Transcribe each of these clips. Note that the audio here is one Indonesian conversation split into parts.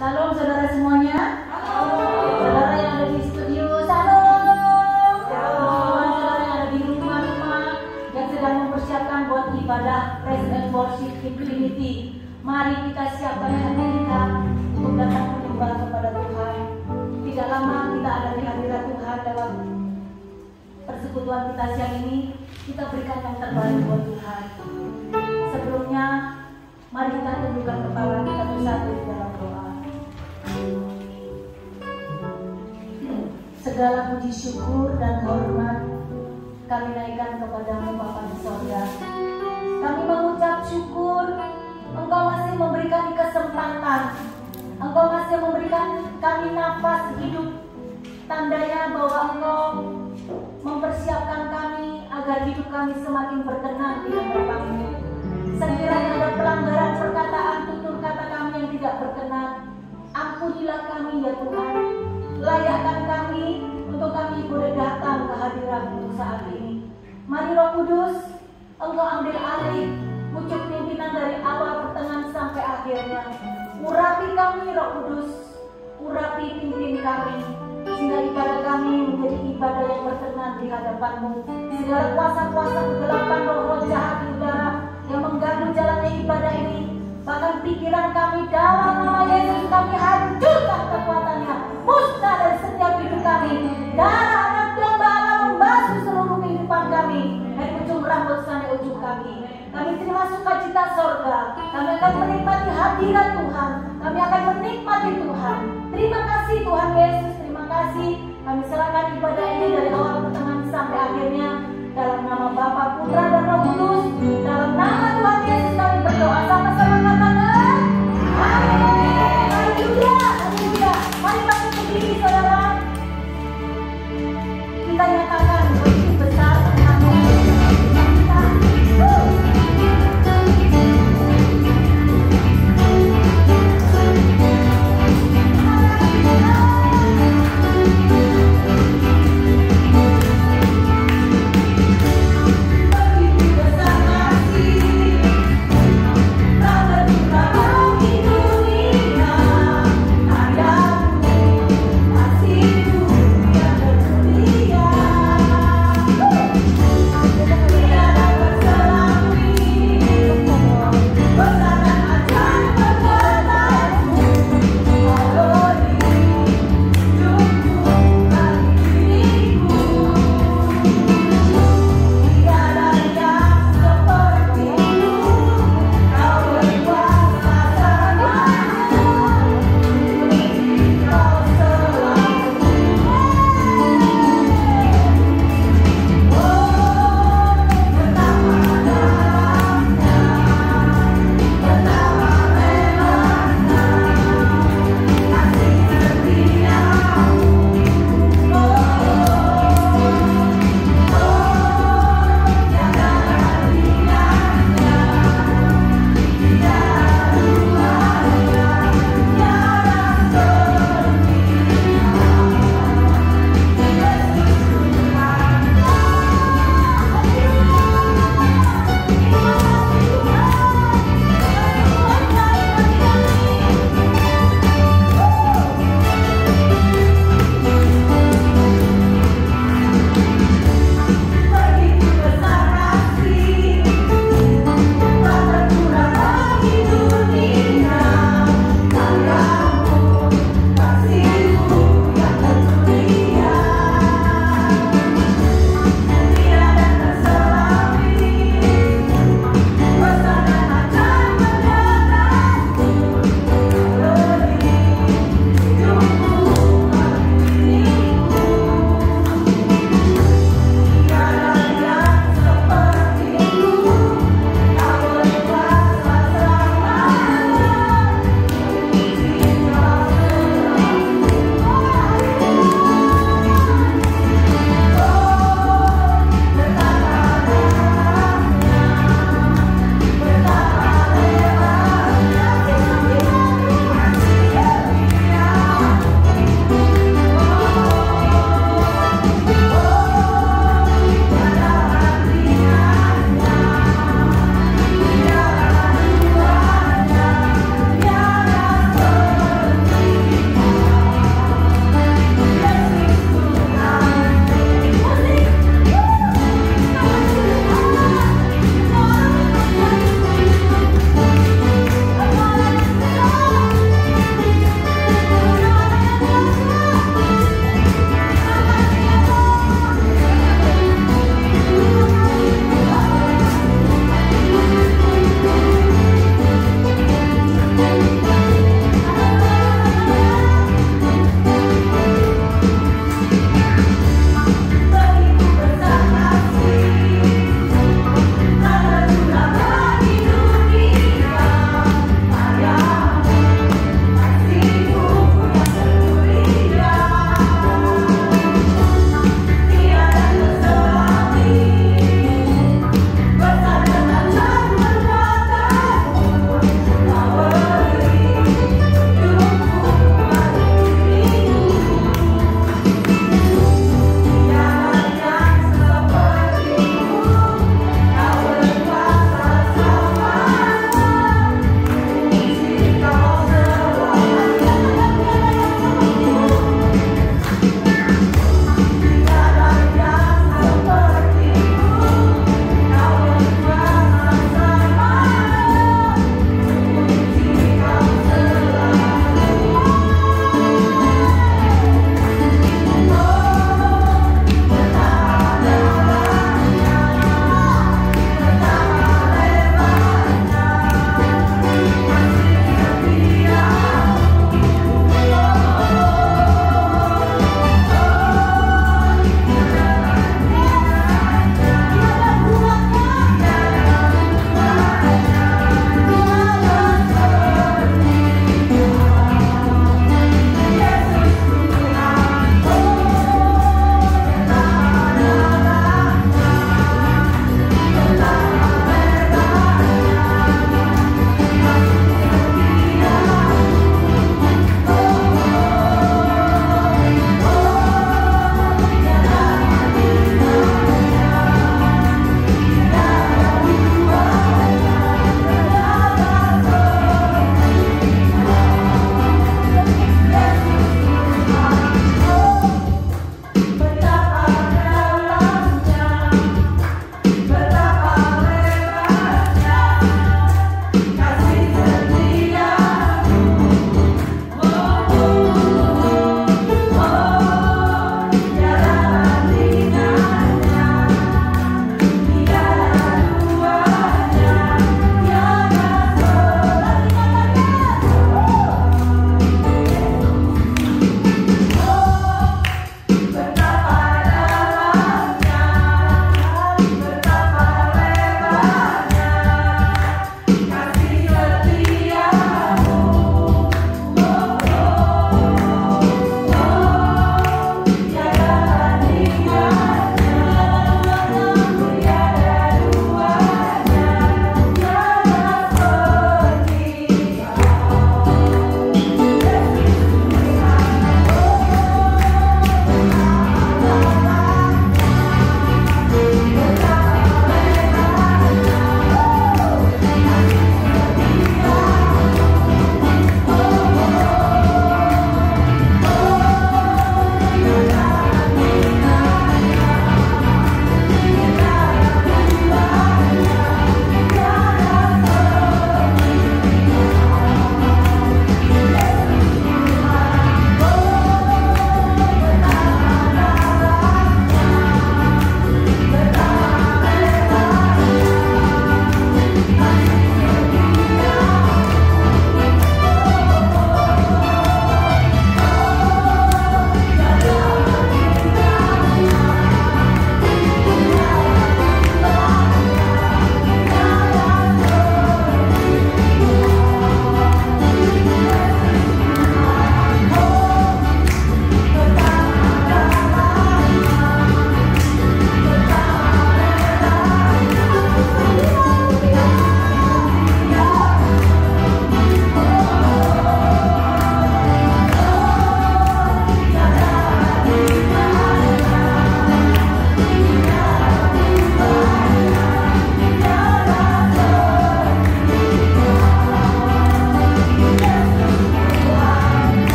Salam saudara semuanya. Saudara yang ada di studio, salam. Saudara yang ada di rumah-rumah yang sedang mempersiapkan buat ibadah Praise and Worship Infinity. Mari kita siapkan hati kita untuk datang menyembah kepada Tuhan. Tidak lama kita ada di hadirat Tuhan dalam persekutuan kita siang ini. Kita berikan yang terbaik buat Tuhan. Sebelumnya, mari kita tundukkan kepala kita bersatu di dalam doa. Segala puji syukur dan hormat kami naikkan kepadamu Bapa di sorga. Kami mengucap syukur, Engkau masih memberikan kesempatan, Engkau masih memberikan kami nafas hidup. Tandanya bahwa Engkau mempersiapkan kami agar hidup kami semakin berkenan di hadapan-Mu. Sekiranya ada pelanggaran perkataan, tutur kata kami yang tidak berkenan, ampunilah kami ya Tuhan. Layakkan kami untuk kami boleh datang ke hadirat-Mu saat ini. Mari Roh Kudus, Engkau ambil alih, wujud pimpinan dari awal, pertengahan sampai akhirnya. Urapi kami Roh Kudus, urapi pimpin kami, sehingga ibadah kami menjadi ibadah yang berkenan di hadapan-Mu. Segala kuasa-kuasa kegelapan roh-roh jahat di udara yang mengganggu jalannya ibadah ini, bahkan pikiran kami, dalam nama Yesus kami hancurkan kekuatannya, musnah dari setiap hidup kami. Darah anak domba Allah membasuh seluruh kehidupan kami, dari ujung rambut sampai ujung kaki. Kami terima sukacita sorga. Kami akan menikmati hadirat Tuhan. Kami akan menikmati Tuhan. Terima kasih Tuhan Yesus, terima kasih. Kami serahkan ibadah ini dari awal pertengahan sampai akhirnya. Dalam nama Bapa, Putra dan Roh Kudus, dalam nama Tuhan Yesus kami berdoa, sama-sama katakan amin. Haleluya, haleluya. Mari bangkit berdiri saudara. Kita nyatakan begitu besar tentang kita. Begitu besar kasih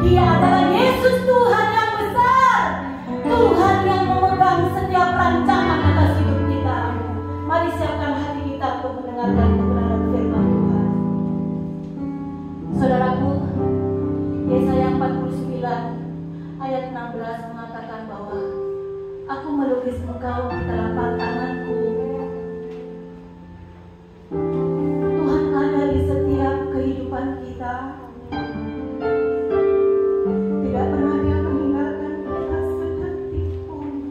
Dia adalah Yesus, Tuhan yang besar, Tuhan yang memegang setiap rancangan atas hidup kita. Mari siapkan hati kita untuk mendengarkan kebenaran firman Tuhan. Saudaraku, Yesaya 49 ayat 16 mengatakan bahwa aku melukis engkau di telapak tanganku. Tuhan ada di setiap kehidupan kita. Tidak pernah Dia meninggalkan kita sedetik pun.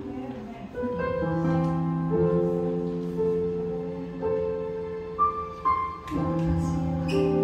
Terima kasih. Terima kasih.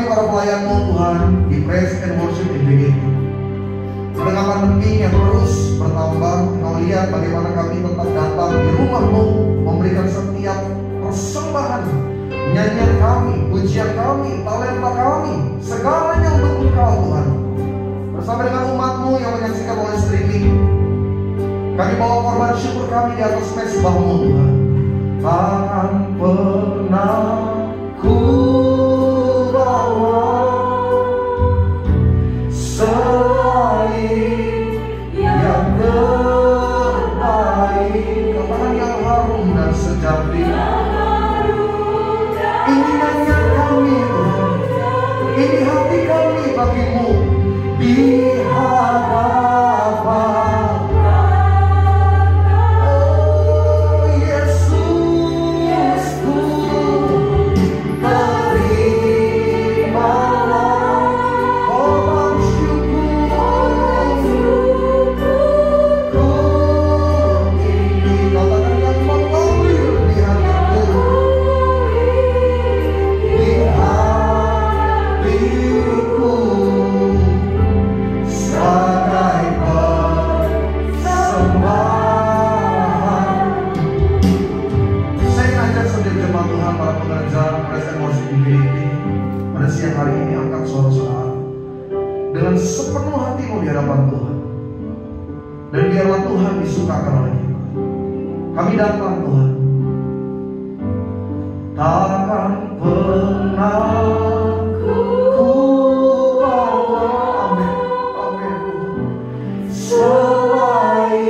kami para pelayan-Mu Tuhan di Praise and Worship Infinity. Di tengah pandemi yang terus bertambah, Engkau lihat bagaimana kami tetap datang di rumah-Mu, memberikan setiap persembahan, nyanyian kami, pujian kami, talenta kami, segalanya untuk Engkau Tuhan. Bersama dengan umat-Mu yang menyaksikan oleh streaming, kami bawa korban syukur kami di atas mezbah-Mu Tuhan. Takkan pernah ku bawa selain yang terbaik, katakan yang harum dan sejati. Ini nyanyian kami Tuhan, ini hati kami bagi-Mu di hadapan. Dengan sepenuh hatimu di hadapan Tuhan, dan biarlah Tuhan disukakan oleh kita. Kami datang Tuhan, takkan pernah ku bawa, amin, amin, selain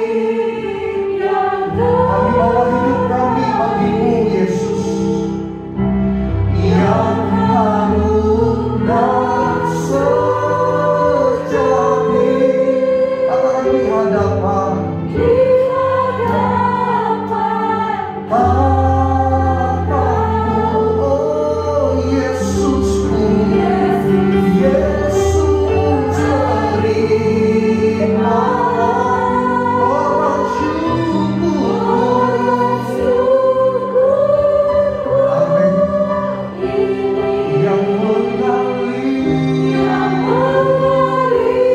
yang kami bawa hidup kami bagi-Mu Yesus, yang harum dan sejati. Katakan di hadapan, Bapa-Mu, oh Yesusku, Yesus terima korban syukur. Amin. Yang mengalir di hati, yang mengalir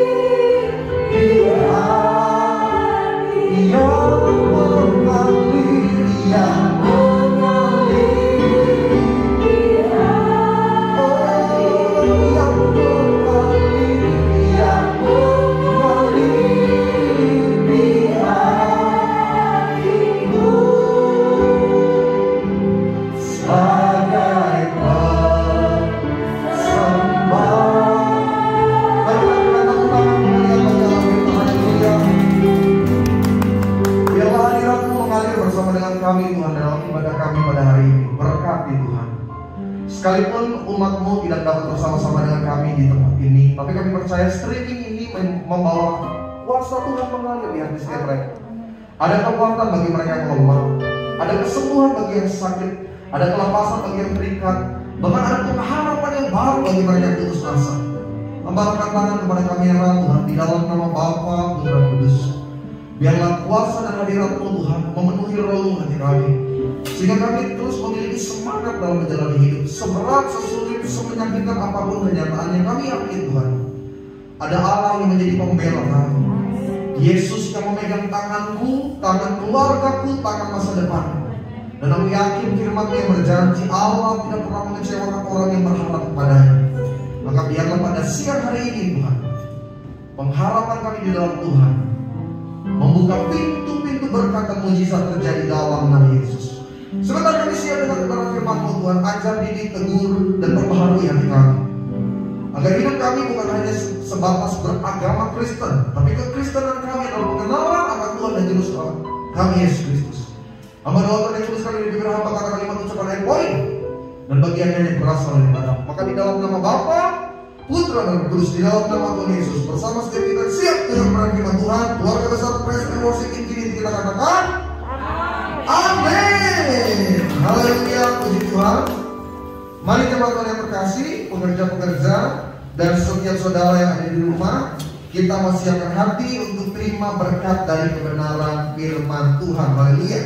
di hati, oh yang mengalir di hatimu sebagai persembahan. Mari kita tepuk tangan kemuliaan bagi Allah kita. Haleluya. Biarlah hadirat-Mu mengalir bersama dengan kami Tuhan dalam ibadah kami pada hari ini. Berkati Tuhan. Sekalipun umat-Mu tidak dapat bersama-sama dengan kami di tempat ini, tapi kami percaya streaming ini membawa kuasa Tuhan mengalir di hati setiap mereka. Ada kekuatan bagi mereka yang lemah, ada kesembuhan bagi yang sakit, ada kelepasan bagi yang terikat, bahkan ada pengharapan yang baru bagi mereka yang putus asa. Lambangkan tangan kepada kami yang Tuhan di dalam nama Bapa, Putra, dan Kudus. Biarlah kuasa dan hadirat-Mu Tuhan memenuhi relung hati kami, sehingga kami terus memiliki semangat dalam menjalani hidup. Seberat, sesulit, semenyakitkan apapun kenyataannya, kami yakin Tuhan, ada Allah yang menjadi pembela kami. Yesus yang memegang tanganku, tangan keluargaku, tangan masa depan. Dan aku yakin firman-Mu yang berjanji Allah tidak pernah mengecewakan orang yang berharap kepadanya. Maka biarlah pada siang hari ini Tuhan, pengharapan kami di dalam Tuhan membuka pintu-pintu berkat dan mujizat terjadi dalam nama Yesus. Sebentar kami siap dengan kebenaran firman-Mu Tuhan, ajar, didik, tegur, dan perbaharui hati kami, agar hidup kami bukan hanya sebatas beragama Kristen, tapi kekristenan kami adalah pengenalan akan Tuhan dan Juru Selamat kami Yesus Kristus. Hamba doakan yang tuliskan di bibir hamba kata kalimat ucapan ayat poin, dan bagiannya yang berasal dari Padam. Maka di dalam nama Bapa, Putra, dan Kudus, di dalam nama Tuhan Yesus, bersama setiap kita siap dengan peran firman Tuhan, keluarga besar Praise and Worship Infinity, kita katakan amin. Haleluya, puji Tuhan. Mari teman-teman yang terkasih, pekerja-pekerja dan setiap saudara yang ada di rumah, kita mempersiapkan hati untuk terima berkat dari kebenaran firman Tuhan. Haleluya.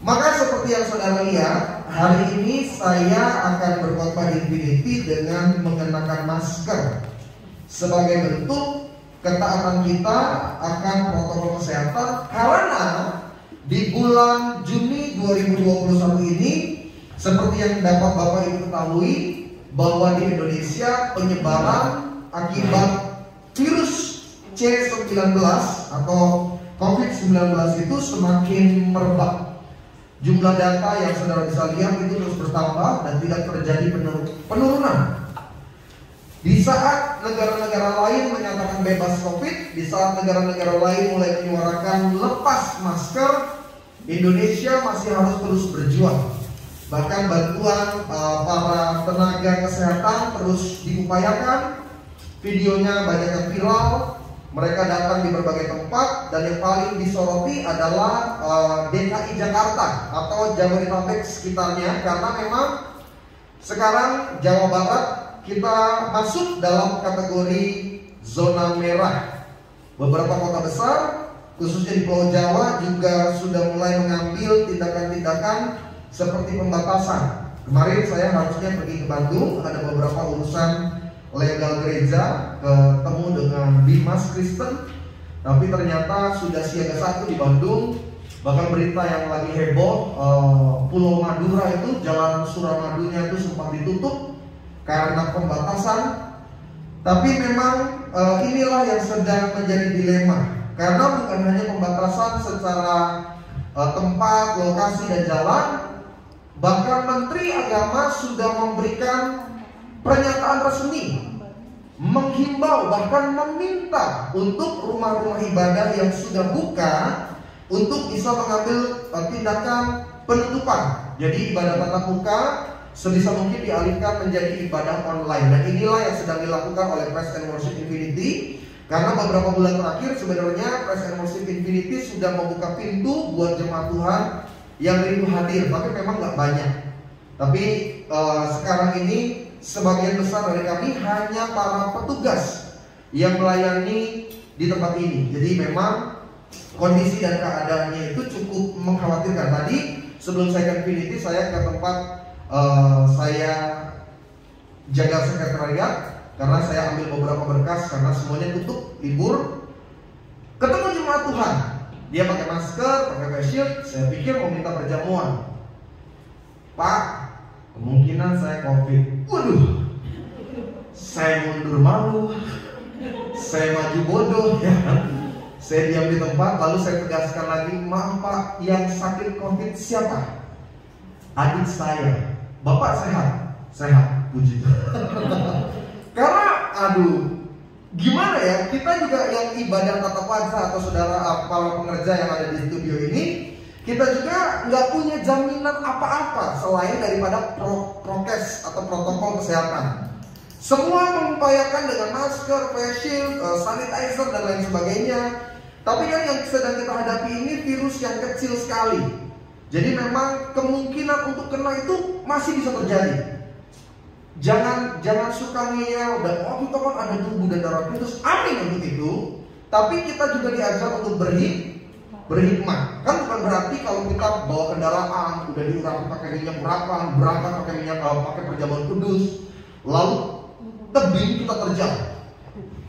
Maka seperti yang saudara lihat, hari ini saya akan berkhotbah Infinity dengan mengenakan masker sebagai bentuk ketaatan kita akan protokol kesehatan, karena di bulan Juni 2021 ini seperti yang dapat Bapak Ibu ketahui bahwa di Indonesia penyebaran akibat virus C19 atau COVID-19 itu semakin merebak. Jumlah data yang saudara bisa lihat itu terus bertambah dan tidak terjadi penurunan. Di saat negara-negara lain menyatakan bebas COVID, di saat negara-negara lain mulai menyuarakan lepas masker, Indonesia masih harus terus berjuang. Bahkan bantuan para tenaga kesehatan terus diupayakan. Videonya banyak yang viral. Mereka datang di berbagai tempat, dan yang paling disoroti adalah DKI Jakarta atau Jabodetabek sekitarnya, karena memang sekarang Jawa Barat kita masuk dalam kategori zona merah. Beberapa kota besar, khususnya di Pulau Jawa, juga sudah mulai mengambil tindakan-tindakan seperti pembatasan. Kemarin saya harusnya pergi ke Bandung, ada beberapa urusan legal gereja, ketemu dengan Bimas Kristen, tapi ternyata sudah siaga 1 di Bandung. Bahkan berita yang lagi heboh, Pulau Madura itu, jalan Suramadunya itu sempat ditutup karena pembatasan. Tapi memang inilah yang sedang menjadi dilema, karena bukan hanya pembatasan secara tempat, lokasi, dan jalan. Bahkan Menteri Agama sudah memberikan pernyataan resmi, menghimbau bahkan meminta untuk rumah-rumah ibadah yang sudah buka untuk bisa mengambil tindakan penutupan. Jadi ibadah tatap muka sebisa mungkin dialihkan menjadi ibadah online. Dan inilah yang sedang dilakukan oleh Praise and Worship Infinity. Karena beberapa bulan terakhir sebenarnya Praise and Worship Infinity sudah membuka pintu buat jemaat Tuhan yang rindu hadir, tapi memang nggak banyak. Tapi sekarang ini sebagian besar dari kami hanya para petugas yang melayani di tempat ini. Jadi memang kondisi dan keadaannya itu cukup mengkhawatirkan. Tadi sebelum saya ke Infinity, saya ke tempat saya jaga sekretariat, karena saya ambil beberapa berkas karena semuanya tutup, libur. Ketemu jemaat Tuhan, dia pakai masker, pakai face shield. Saya pikir mau minta perjamuan. Pak, kemungkinan saya COVID. Waduh, saya mundur malu, saya maju bodoh ya. Saya diam di tempat, lalu saya tegaskan lagi, maaf Pak, yang sakit COVID siapa? Adik saya. Bapak sehat? Sehat, puji Tuhan. Karena aduh, gimana ya, kita juga yang ibadah tatap muka atau saudara para pengerja yang ada di studio ini, kita juga nggak punya jaminan apa-apa selain daripada prokes atau protokol kesehatan. Semua mengupayakan dengan masker, face shield, sanitizer, dan lain sebagainya. Tapi kan yang sedang kita hadapi ini virus yang kecil sekali. Jadi memang kemungkinan untuk kena itu masih bisa terjadi. Jangan suka ngeyel dan kita kan ada tubuh dan darah Kristus, amin untuk itu. Tapi kita juga diajar untuk berhikmah. Kan bukan berarti kalau kita bawa kendaraan udah diurapi pakai minyak urapan, berangkat pakai minyak pakai perjamuan kudus, lalu tebing kita terjang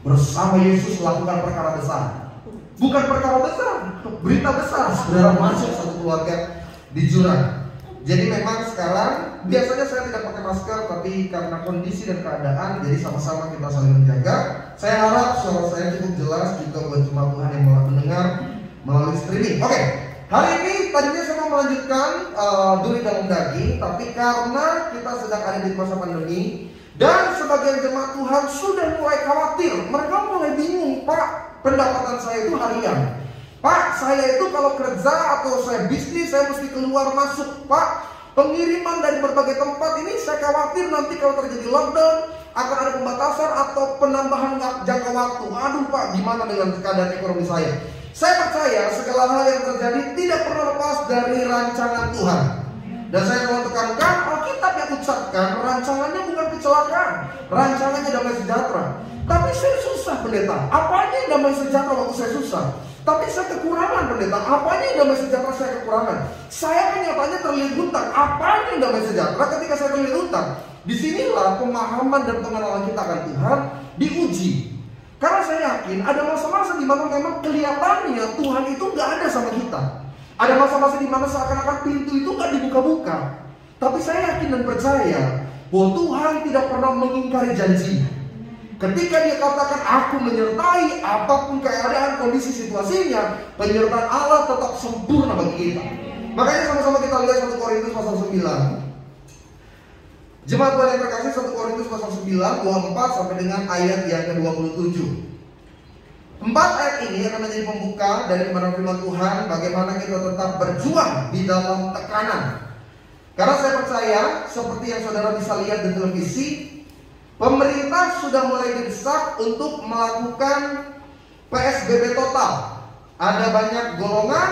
bersama Yesus melakukan perkara besar. Bukan perkara besar, berita besar, saudara masuk satu keluarga di jurang. Jadi memang sekarang biasanya saya tidak pakai masker, tapi karena kondisi dan keadaan, jadi sama-sama kita saling menjaga. Saya harap suara saya cukup jelas juga buat jemaat Tuhan yang mendengar melalui streaming. Oke, hari ini tadinya saya mau melanjutkan duri dalam daging, tapi karena kita sedang ada di masa pandemi dan sebagian jemaat Tuhan sudah mulai khawatir, mereka mulai bingung, Pak, pendapatan saya itu harian. Pak, saya itu kalau kerja atau saya bisnis, saya mesti keluar masuk. Pak, pengiriman dari berbagai tempat ini saya khawatir nanti kalau terjadi lockdown akan ada pembatasan atau penambahan jangka waktu. Aduh Pak, gimana dengan keadaan ekonomi saya? Saya percaya segala hal yang terjadi tidak pernah lepas dari rancangan Tuhan. Dan saya mau tekankan, Alkitab yang ucapkan rancangannya bukan kecelakaan, rancangannya damai sejahtera. Tapi saya susah pendeta. Apanya yang damai sejahtera waktu saya susah? Tapi saya kekurangan pendeta. Apanya yang damai sejahtera saya kekurangan? Saya kan nyatanya terlilit hutang. Apanya yang damai sejahtera ketika saya terlilit hutang? Disinilah pemahaman dan pengenalan kita akan Tuhan diuji. Karena saya yakin ada masa-masa di mana memang kelihatannya Tuhan itu nggak ada sama kita. Ada masa-masa di mana seakan-akan pintu itu nggak dibuka-buka. Tapi saya yakin dan percaya bahwa Tuhan tidak pernah mengingkari janji. Ketika dia katakan aku menyertai apapun keadaan, kondisi, situasinya, penyertaan Allah tetap sempurna bagi kita. Makanya sama-sama kita lihat 1 Korintus pasal 9. Jemaat Tuhan yang terkasih, 1 Korintus pasal 9, 24 sampai dengan ayat yang ke-27. 4 ayat ini akan menjadi pembuka dari kebenaran firman Tuhan, bagaimana kita tetap berjuang di dalam tekanan. Karena saya percaya, seperti yang saudara bisa lihat di televisi, pemerintah sudah mulai didesak untuk melakukan PSBB total. Ada banyak golongan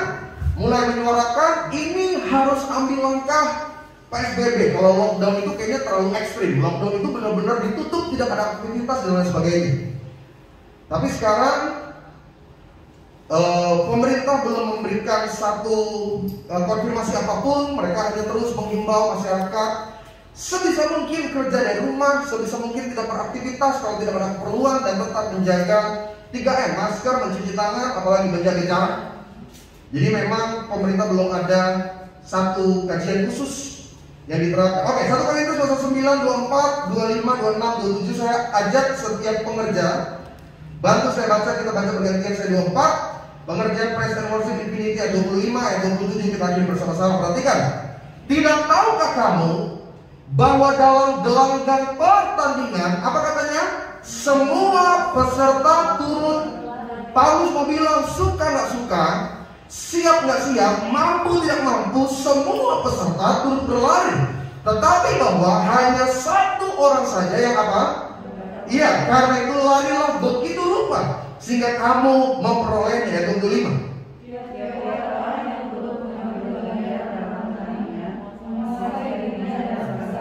mulai menyuarakan ini harus ambil langkah PSBB. Kalau lockdown itu kayaknya terlalu ekstrim. Lockdown itu benar-benar ditutup, tidak ada aktivitas dan lain sebagainya. Tapi sekarang pemerintah belum memberikan satu konfirmasi apapun. Mereka hanya terus menghimbau masyarakat sebisa mungkin kerja dari rumah, sebisa mungkin tidak beraktivitas kalau tidak ada keperluan, dan tetap menjaga 3M, masker, mencuci tangan, apalagi menjaga jarak. Jadi memang pemerintah belum ada satu kajian khusus yang diterapkan. Oke, 1 Korintus pasal 9, 24, 25, 26, 27 saya ajak setiap pengerja bantu saya baca, kita baca bergantian. Saya 24, pengerjaan Praise and Worship Infinity ayat 25, ayat 27 kita akhiri bersama-sama. Perhatikan. Tidak tahukah kamu bahwa dalam gelanggang pertandingan, apa katanya? Semua peserta turun. Paulus mau bilang suka nggak suka, siap nggak siap, mampu tidak mampu, semua peserta turut berlari. Tetapi bahwa hanya satu orang saja yang apa? Iya, karena itu larilah begitu rupa sehingga kamu memperolehnya. Ayat 25.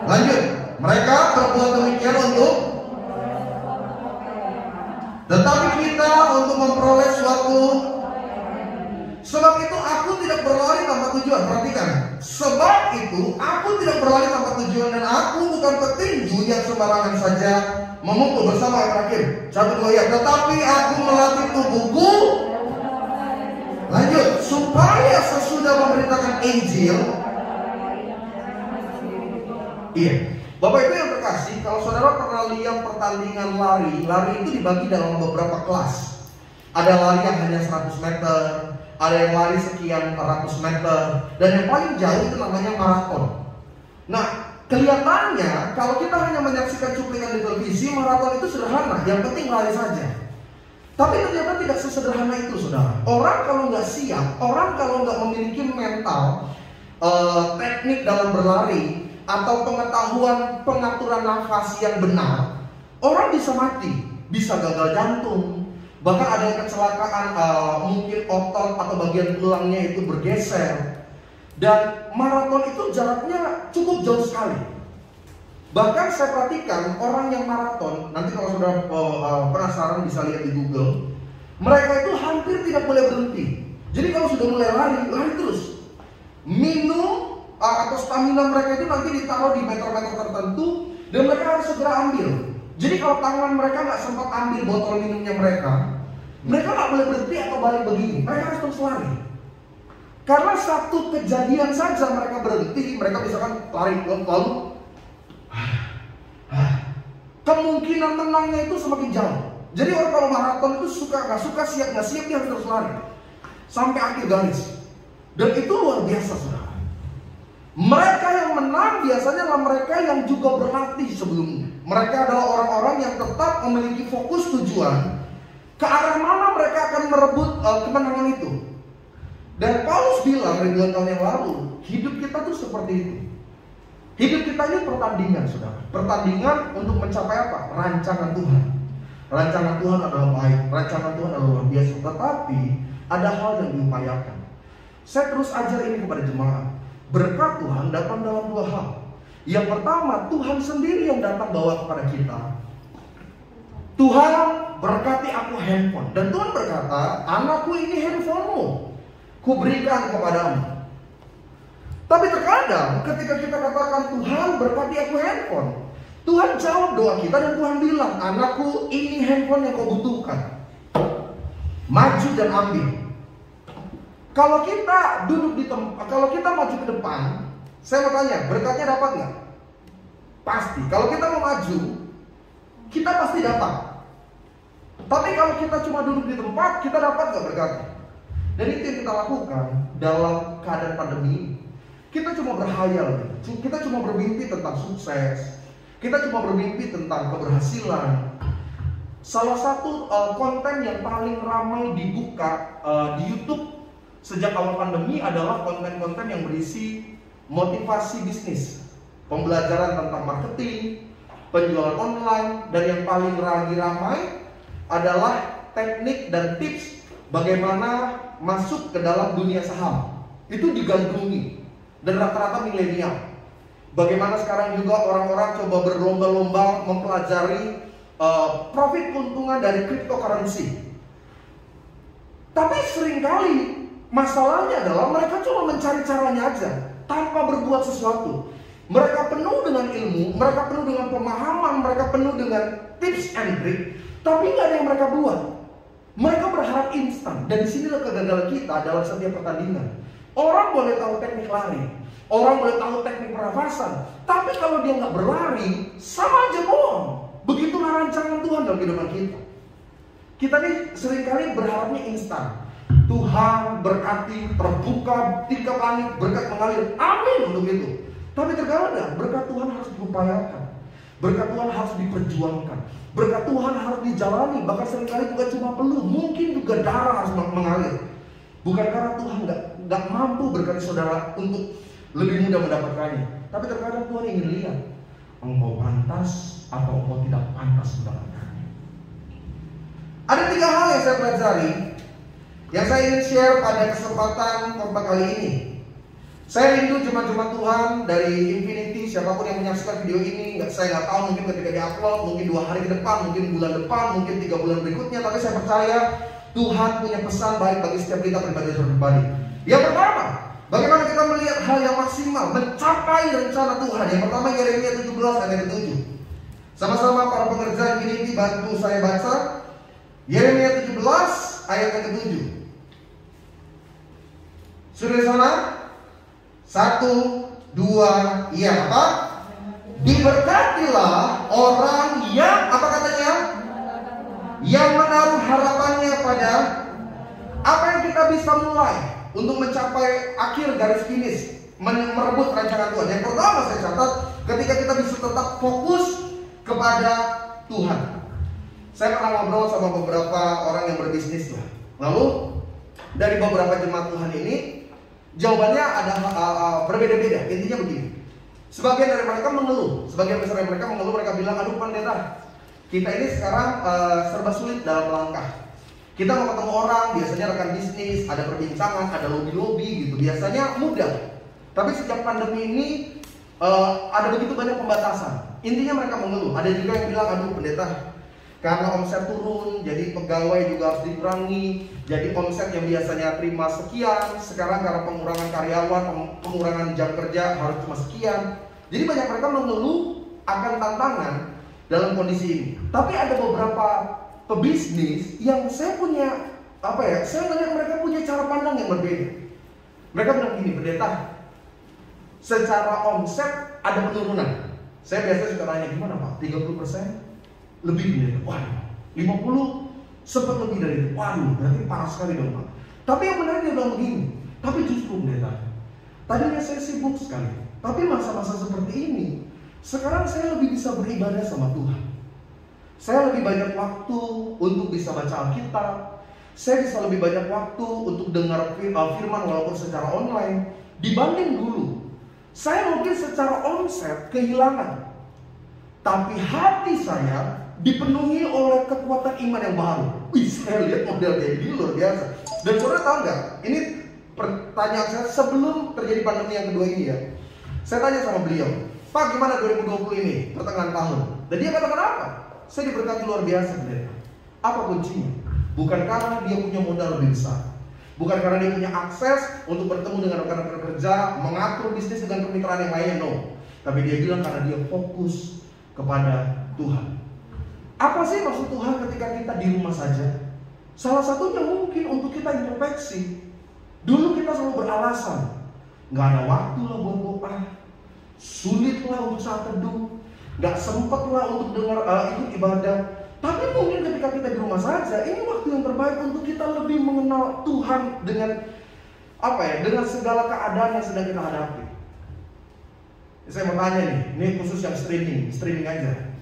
Lanjut, mereka berbuat demikian untuk, tetapi kita untuk memperoleh suatu. Sebab itu aku tidak berlari tanpa tujuan. Perhatikan, sebab itu aku tidak berlari tanpa tujuan, dan aku bukan petinju yang sembarangan saja memukul. Bersama yang terakhir 1, 2 ya. Tetapi aku melatih tubuhku. Lanjut, supaya sesudah memberitakan Injil. Iya, Bapak Ibu yang terkasih, kalau saudara pernah lihat pertandingan lari itu dibagi dalam beberapa kelas. Ada lari yang hanya 100 meter, ada yang lari sekian ratus meter, dan yang paling jauh itu namanya maraton. Nah, kelihatannya kalau kita hanya menyaksikan cuplikan di televisi, maraton itu sederhana, yang penting lari saja. Tapi ternyata tidak sesederhana itu, saudara. Orang kalau nggak siap, orang kalau nggak memiliki mental, teknik dalam berlari, atau pengetahuan pengaturan nafas yang benar, orang bisa mati, bisa gagal jantung, bahkan ada yang kecelakaan, mungkin otot atau bagian tulangnya itu bergeser. Dan maraton itu jaraknya cukup jauh sekali. Bahkan saya perhatikan orang yang maraton, nanti kalau sudah penasaran bisa lihat di Google, mereka itu hampir tidak boleh berhenti. Jadi kalau sudah mulai lari terus. Minum atau stamina mereka itu nanti ditaruh di meter-meter tertentu, dan mereka harus segera ambil. Jadi kalau tangan mereka nggak sempat ambil botol minumnya mereka nggak boleh berhenti atau balik begini, mereka harus terus lari. Karena satu kejadian saja mereka berhenti, mereka misalkan lari lalu kemungkinan menangnya itu semakin jauh. Jadi orang kalau maraton itu suka nggak suka, siap nggak siap, dia harus terus lari sampai akhir garis. Dan itu luar biasa, saudara. Mereka yang menang biasanya adalah mereka yang juga berlatih sebelumnya. Mereka adalah orang-orang yang tetap memiliki fokus tujuan ke arah mana mereka akan merebut kemenangan itu. Dan Paulus bilang ribuan tahun yang lalu, hidup kita tuh seperti itu. Hidup kita ini pertandingan, saudara. Pertandingan untuk mencapai apa? Rancangan Tuhan. Rancangan Tuhan adalah baik, rancangan Tuhan adalah luar biasa. Tetapi ada hal yang diupayakan. Saya terus ajar ini kepada jemaat. Berkat Tuhan datang dalam 2 hal. Yang pertama, Tuhan sendiri yang datang bawa kepada kita. Tuhan berkati aku handphone. Dan Tuhan berkata, anakku ini handphonemu, kuberikan kepadamu. Tapi terkadang ketika kita katakan Tuhan berkati aku handphone, Tuhan jawab doa kita dan Tuhan bilang, anakku ini handphone yang kau butuhkan. Maju dan ambil. Kalau kita duduk di tempat, kalau kita maju ke depan, saya mau tanya, berkatnya dapat nggak? Pasti. Kalau kita mau maju, kita pasti dapat. Tapi kalau kita cuma duduk di tempat, kita dapat nggak berkatnya? Dan itu yang kita lakukan dalam keadaan pandemi ini. Kita cuma berhayal, kita cuma bermimpi tentang sukses, kita cuma bermimpi tentang keberhasilan. Salah satu konten yang paling ramai dibuka di YouTube sejak awal pandemi adalah konten-konten yang berisi motivasi bisnis, pembelajaran tentang marketing, penjualan online, dan yang paling lagi ramai adalah teknik dan tips bagaimana masuk ke dalam dunia saham. Itu digandrungi. Dan rata-rata milenial. Bagaimana sekarang juga orang-orang coba berlomba-lomba mempelajari profit keuntungan dari cryptocurrency. Tapi seringkali masalahnya adalah mereka cuma mencari caranya aja tanpa berbuat sesuatu. Mereka penuh dengan ilmu, mereka penuh dengan pemahaman, mereka penuh dengan tips and trick, tapi nggak ada yang mereka buat. Mereka berharap instan. Dan disinilah kegagalan kita dalam setiap pertandingan. Orang boleh tahu teknik lari, orang boleh tahu teknik pernafasan, tapi kalau dia nggak berlari, sama aja bohong. Begitulah rancangan Tuhan dalam kehidupan kita. Kita nih seringkali berharapnya instan. Tuhan berkati, terbuka tingkap langit, berkat mengalir. Amin untuk itu. Tapi terkadang berkat Tuhan harus diupayakan, berkat Tuhan harus diperjuangkan, berkat Tuhan harus dijalani. Bahkan seringkali bukan cuma peluh, mungkin juga darah harus mengalir. Bukan karena Tuhan nggak mampu berkati saudara untuk lebih mudah mendapatkannya, tapi terkadang Tuhan ingin lihat engkau pantas atau engkau tidak pantas mendapatkannya. Ada 3 hal yang saya pelajari, yang saya ingin share pada kesempatan khotbah kali ini. Saya rindu jemaat-jemaat Tuhan dari Infinity, siapapun yang menyaksikan video ini, saya nggak tahu mungkin ketika diupload, mungkin 2 hari ke depan, mungkin bulan depan, mungkin 3 bulan berikutnya, tapi saya percaya Tuhan punya pesan baik bagi setiap kita pribadi. Yang pertama, bagaimana kita melihat hal yang maksimal, mencapai rencana Tuhan. Yang pertama, Yeremia 17 ayat 7. Sama-sama para pengerja Infinity bantu saya baca. Yeremia 17 ayat 7. Sudah di sana? 1, 2, iya apa? Diberkatilah orang yang, apa katanya? Yang menaruh harapannya pada apa yang kita bisa mulai untuk mencapai akhir garis finish, merebut rancangan Tuhan. Yang pertama saya catat, ketika kita bisa tetap fokus kepada Tuhan. Saya pernah ngobrol sama beberapa orang yang berbisnis lah. Lalu dari beberapa jemaat Tuhan ini, jawabannya ada berbeda-beda. Intinya begini, sebagian dari mereka mengeluh, mereka bilang, aduh pendeta, kita ini sekarang serba sulit dalam langkah. Kita mau ketemu orang, biasanya rekan bisnis, ada perbincangan, ada lobby-lobby gitu. Biasanya mudah. Tapi sejak pandemi ini ada begitu banyak pembatasan. Intinya mereka mengeluh. Ada juga yang bilang, aduh pendeta, karena omset turun, jadi pegawai juga harus dikurangi. Jadi omset yang biasanya terima sekian, sekarang karena pengurangan karyawan, pengurangan jam kerja harus cuma sekian. Jadi banyak mereka mengeluh akan tantangan dalam kondisi ini. Tapi ada beberapa pebisnis yang saya punya saya melihat mereka punya cara pandang yang berbeda. Mereka bilang gini, pendeta, secara omset ada penurunan. Saya biasanya suka tanya, gimana Pak? 30%? Lebih pendeta? Waduh, 50? Sempat lebih dari itu. Waduh, berarti parah sekali dong Pak. Tapi yang menarik dia bilang begini, tapi justru pendeta, tadinya saya sibuk sekali, tapi masa-masa seperti ini sekarang saya lebih bisa beribadah sama Tuhan. Saya lebih banyak waktu untuk bisa baca Alkitab. Saya bisa lebih banyak waktu untuk dengar firman walaupun secara online. Dibanding dulu, saya mungkin secara omset kehilangan, tapi hati saya dipenuhi oleh kekuatan iman yang baru. Wih, saya lihat model kayak gini luar biasa. Dan saudara tahu nggak? Ini pertanyaan saya sebelum terjadi pandemi yang kedua ini ya. Saya tanya sama beliau, Pak, gimana 2020 ini pertengahan tahun? Dan dia katakan apa? saya diberkati luar biasa pendeta. Apa kuncinya? Bukan karena dia punya modal lebih besar, bukan karena dia punya akses untuk bertemu dengan rekan-rekan kerja, mengatur bisnis dengan kemitraan yang lainnya, no. Tapi dia bilang karena dia fokus kepada Tuhan. Apa sih maksud Tuhan ketika kita di rumah saja? Salah satunya mungkin untuk kita introspeksi. Dulu kita selalu beralasan, nggak ada waktu lah buat doa, sulit lah untuk saat teduh, nggak sempet lah untuk dengar ikut ibadah. Tapi mungkin ketika kita di rumah saja, ini waktu yang terbaik untuk kita lebih mengenal Tuhan dengan dengan segala keadaan yang sedang kita hadapi. Saya mau tanya nih, ini khusus yang streaming aja.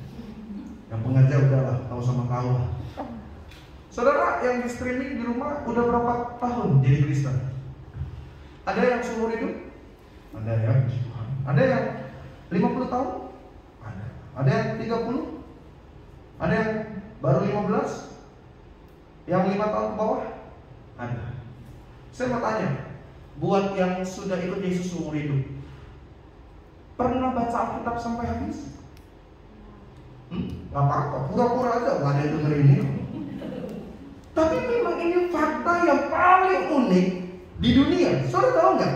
Yang pengajar udahlah, tahu sama kau lah. Saudara yang di streaming di rumah udah berapa tahun jadi Kristen? Ada yang seumur hidup? Ada ya, Tuhan. Ada yang 50 tahun? Ada. Ada yang 30? Ada yang baru 15? Yang 5 tahun ke bawah? Ada. Saya mau tanya, buat yang sudah ikut Yesus seumur hidup, pernah baca Alkitab sampai habis? Gak apa-apa, pura-pura aja, gak ada yang denger ini. Tapi memang ini fakta yang paling unik di dunia. Saudara tahu nggak?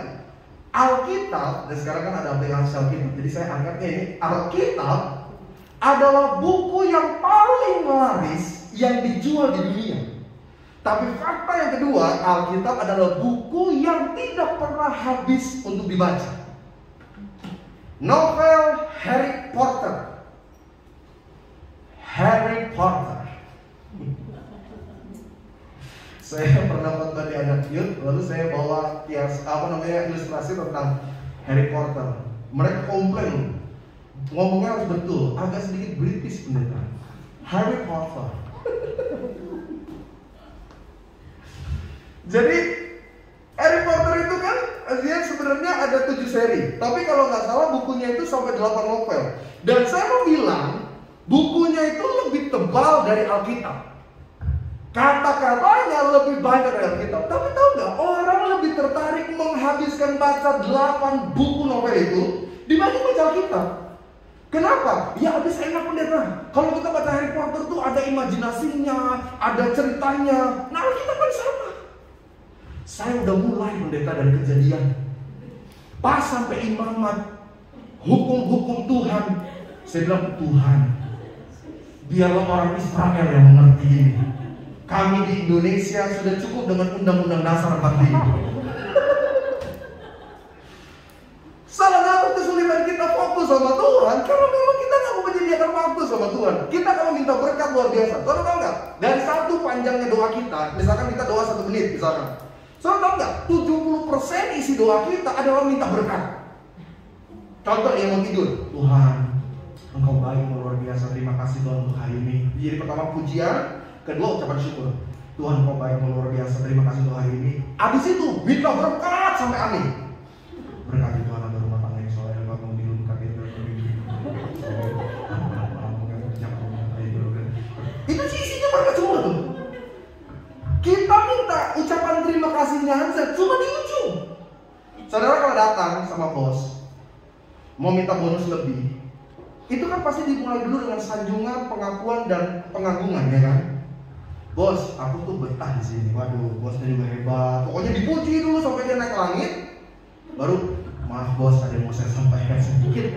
Alkitab, dan sekarang kan ada aplikasi Alkitab, jadi saya anggapnya ini Alkitab adalah buku yang paling laris yang dijual di dunia. Tapi fakta yang kedua, Alkitab adalah buku yang tidak pernah habis untuk dibaca. Novel Harry Potter. Saya pernah khotbah di anak youth, lalu saya bawa ilustrasi tentang Harry Potter. Mereka komplain, ngomongnya harus betul, agak sedikit British pendeta. Harry Potter. Jadi Harry Potter itu kan dia sebenarnya ada 7 seri, tapi kalau nggak salah bukunya itu sampai 8 novel. Dan saya mau bilang bukunya itu lebih tebal dari Alkitab. Kata-katanya lebih banyak dari Alkitab. Tapi tahu nggak, orang lebih tertarik menghabiskan baca 8 buku novel itu dibanding baca Alkitab. Kenapa? Ya habis enak pendeta. Kalau kita baca Harry Potter tuh ada imajinasinya, ada ceritanya. Nah Alkitab kan sama. Saya udah mulai pendeta dari Kejadian, pas sampai Imamat, hukum-hukum Tuhan. Saya bilang, Tuhan, biarlah orang Israel yang mengerti ini. Kami di Indonesia sudah cukup dengan Undang-Undang Dasar 45. Salah satu kesulitan kita fokus sama Tuhan karena memang kita nggak mau menyediakan waktu sama Tuhan. Kita kalau minta berkat luar biasa, saudara tahu nggak? Dari satu panjangnya doa kita, misalkan kita doa 1 menit, misalkan, saudara tahu nggak? 70% isi doa kita adalah minta berkat. Contoh yang mau tidur, Tuhan, Engkau baik luar biasa, terima kasih Tuhan untuk hari ini. Jadi pertama pujian, kedua ucapan syukur. Tuhan Engkau baik luar biasa, terima kasih untuk hari ini. Abis itu minta berkat sampai amin. Berkati Tuhan agar rumah tangga yang soleh, bangun di rumah kakek itu sih isinya berkat semua tuh. Kita minta ucapan terima kasihnya aja cuma di ujung. Saudara kalau datang sama bos mau minta bonus lebih, itu kan pasti dimulai dulu dengan sanjungan, pengakuan dan pengagungan, ya kan? Bos, aku tuh betah di sini. Waduh, bosnya juga hebat. Pokoknya dipuji dulu sampai dia naik ke langit. Baru, maaf bos, ada yang mau saya sampaikan sedikit.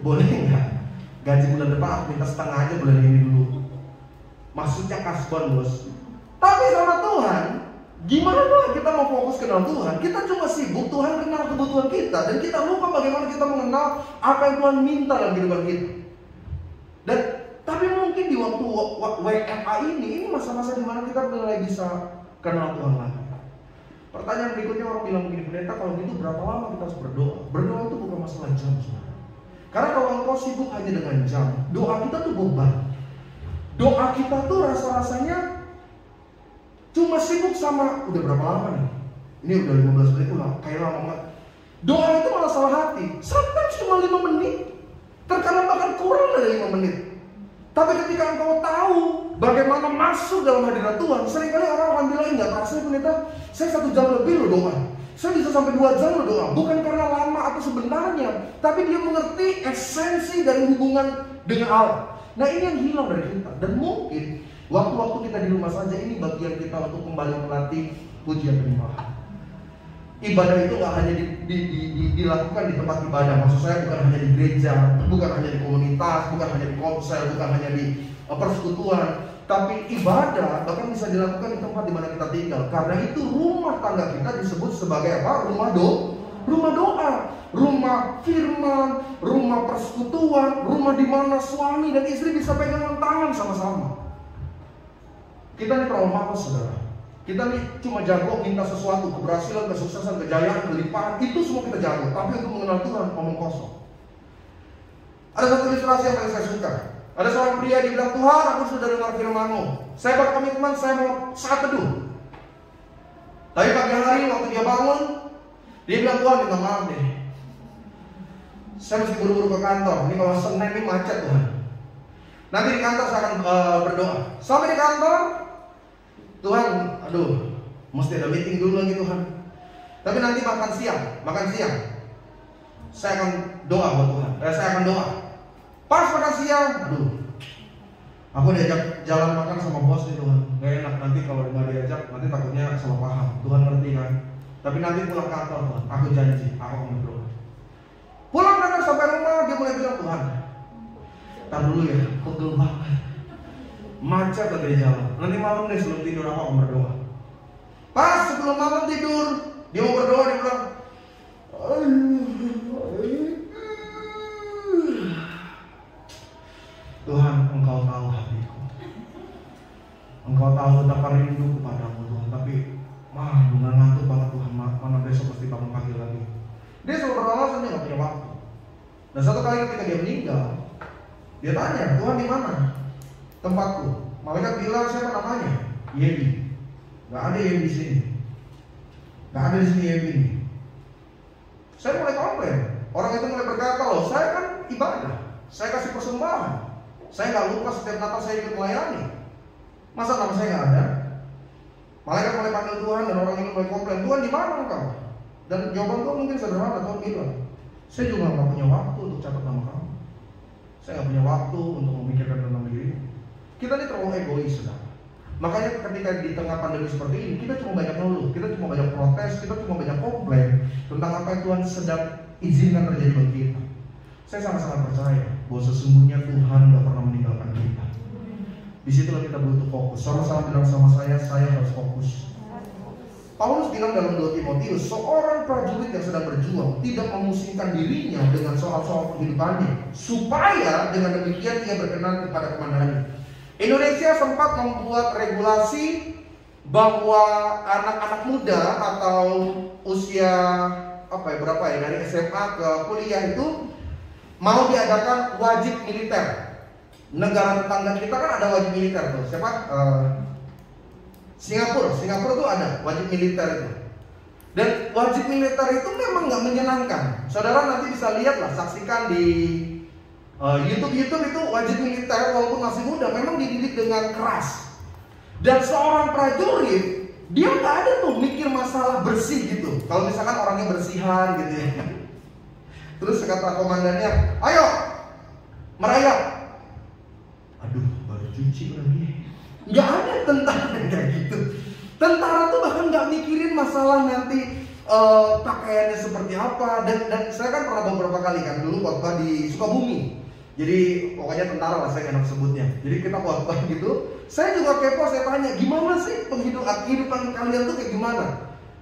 Boleh nggak? Gaji bulan depan aku minta setengah aja bulan ini dulu. Maksudnya kasbon bos. Tapi sama Tuhan, gimana kita mau fokus kenal Tuhan? Kita cuma sibuk Tuhan kenal kebutuhan kita, dan kita lupa bagaimana kita mengenal apa yang Tuhan minta dalam kehidupan kita. Dan tapi mungkin di waktu WFA ini masa-masa di mana kita mulai bisa kenal Tuhan lagi. Pertanyaan berikutnya orang bilang begini, pendeta kalau gitu berapa lama kita harus berdoa? Berdoa itu bukan masalah jam, saudara. Karena kalau engkau sibuk hanya dengan jam, doa kita tuh beban. Doa kita tuh rasa-rasanya cuma sibuk sama udah berapa lama nih? Ini udah 15 menit udah kayak lama banget. Doa itu malah salah hati. Sometimes cuma 5 menit. Terkadang bahkan kurang dari 5 menit. Tapi ketika engkau tahu bagaimana masuk dalam hadirat Tuhan, seringkali orang akan bilang, enggak terasa pendeta, saya 1 jam lebih loh doa. Saya bisa sampai 2 jam loh doa. Bukan karena lama atau sebenarnya, tapi dia mengerti esensi dari hubungan dengan Allah. Nah ini yang hilang dari kita. Dan mungkin waktu-waktu kita di rumah saja ini bagian kita untuk kembali melatih pujian penyembahan. Ibadah itu nggak hanya dilakukan di tempat ibadah. Maksud saya bukan hanya di gereja, bukan hanya di komunitas, bukan hanya di konser, bukan hanya di persekutuan. Tapi ibadah bahkan bisa dilakukan di tempat di mana kita tinggal. Karena itu rumah tangga kita disebut sebagai apa? Rumah doa, rumah firman, rumah persekutuan, rumah di mana suami dan istri bisa pegangan tangan sama-sama. Kita ini terlalu malas, saudara. Kita nih cuma jago minta sesuatu, keberhasilan, kesuksesan, kejayaan, kelimpahan, itu semua kita jago. Tapi untuk mengenal Tuhan, omong kosong. Ada satu ilustrasi yang paling saya suka. Ada seorang pria dia bilang, Tuhan, aku sudah dengar firman-Mu. Saya berkomitmen, saya mau saat teduh. Tapi pagi hari waktu dia bangun, dia bilang, Tuhan, minta maaf deh. Saya mesti buru-buru ke kantor. Ini kalau Senin ini macet, Tuhan. Nanti di kantor saya akan berdoa. Sampai di kantor, Tuhan, aduh, mesti ada meeting dulu lagi Tuhan. Tapi nanti makan siang, saya akan doa buat Tuhan. Saya akan doa. Pas makan siang, aduh, aku diajak jalan makan sama bos nih Tuhan. Gak enak nanti kalau nggak diajak, nanti takutnya salah paham. Tuhan ngerti kan? Tapi nanti pulang kantor Tuhan, aku janji, aku akan berdoa. Pulang kantor sampai rumah, dia mulai bilang, Tuhan, tar dulu ya, pegel banget. Macet dari jalan. Nanti malam nih sebelum tidur aku akan berdoa. Pas sebelum malam tidur, dia mau berdoa, dia bilang, Tuhan, Engkau tahu hatiku. Engkau tahu betapa rindu kepadamu Tuhan. Tapi dengan ngantuk banget Tuhan. Mana besok pasti bangun pagi lagi. Dia selalu beralasan dia gak punya waktu. Dan satu kali ketika dia meninggal, dia tanya, Tuhan di mana tempatku? Malaikat bilang, siapa namanya? Yebi. Gak ada Yebi di sini. Gak ada di sini Yebi. Saya mulai komplain. Orang itu mulai berkata, loh saya kan ibadah, saya kasih persembahan, saya gak lupa setiap Natal saya ikut melayani. Masa nama saya gak ada? Malaikat mulai panggil Tuhan dan orang ini mulai komplain, Tuhan di mana engkau? Dan jawaban Tuhan mungkin sederhana. Tuhan bilang, saya juga gak punya waktu untuk catat nama kamu. Saya gak punya waktu untuk memikirkan tentang diri. Kita ini terlalu egois, saudara. Makanya ketika di tengah pandemi seperti ini, kita cuma banyak ngeluh, kita cuma banyak protes, kita cuma banyak komplain tentang apa yang Tuhan sedang izinkan terjadi bagi kita. Saya sangat-sangat percaya bahwa sesungguhnya Tuhan gak pernah meninggalkan kita. Disitulah kita butuh fokus. Sama-sama bilang sama saya harus fokus. Paulus bilang dalam 2 Timotius, seorang prajurit yang sedang berjuang tidak memusingkan dirinya dengan soal-soal kehidupannya, supaya dengan demikian ia berkenan kepada komandannya. Indonesia sempat membuat regulasi bahwa anak-anak muda atau usia berapa ya, dari SMA ke kuliah itu mau diadakan wajib militer. Negara tetangga kita kan ada wajib militer tuh. Singapura tuh ada wajib militer itu. Dan wajib militer itu memang nggak menyenangkan. Saudara nanti bisa lihat lah, saksikan di YouTube itu wajib militer walaupun masih muda memang dididik dengan keras. Dan seorang prajurit dia nggak ada tuh mikir masalah bersih gitu. Kalau misalkan orangnya bersihan gitu ya. Terus kata komandannya, ayo merayap. Aduh, baru cuci lagi. Nggak ada tentara kayak gitu. Tentara tuh bahkan nggak mikirin masalah nanti pakaiannya seperti apa. Dan saya kan pernah beberapa kali kan dulu khotbah di Sukabumi. Jadi pokoknya tentara lah, saya enak sebutnya. Jadi kita khotbah gitu. Saya juga kepo, saya tanya, gimana sih kehidupan kalian tuh kayak gimana?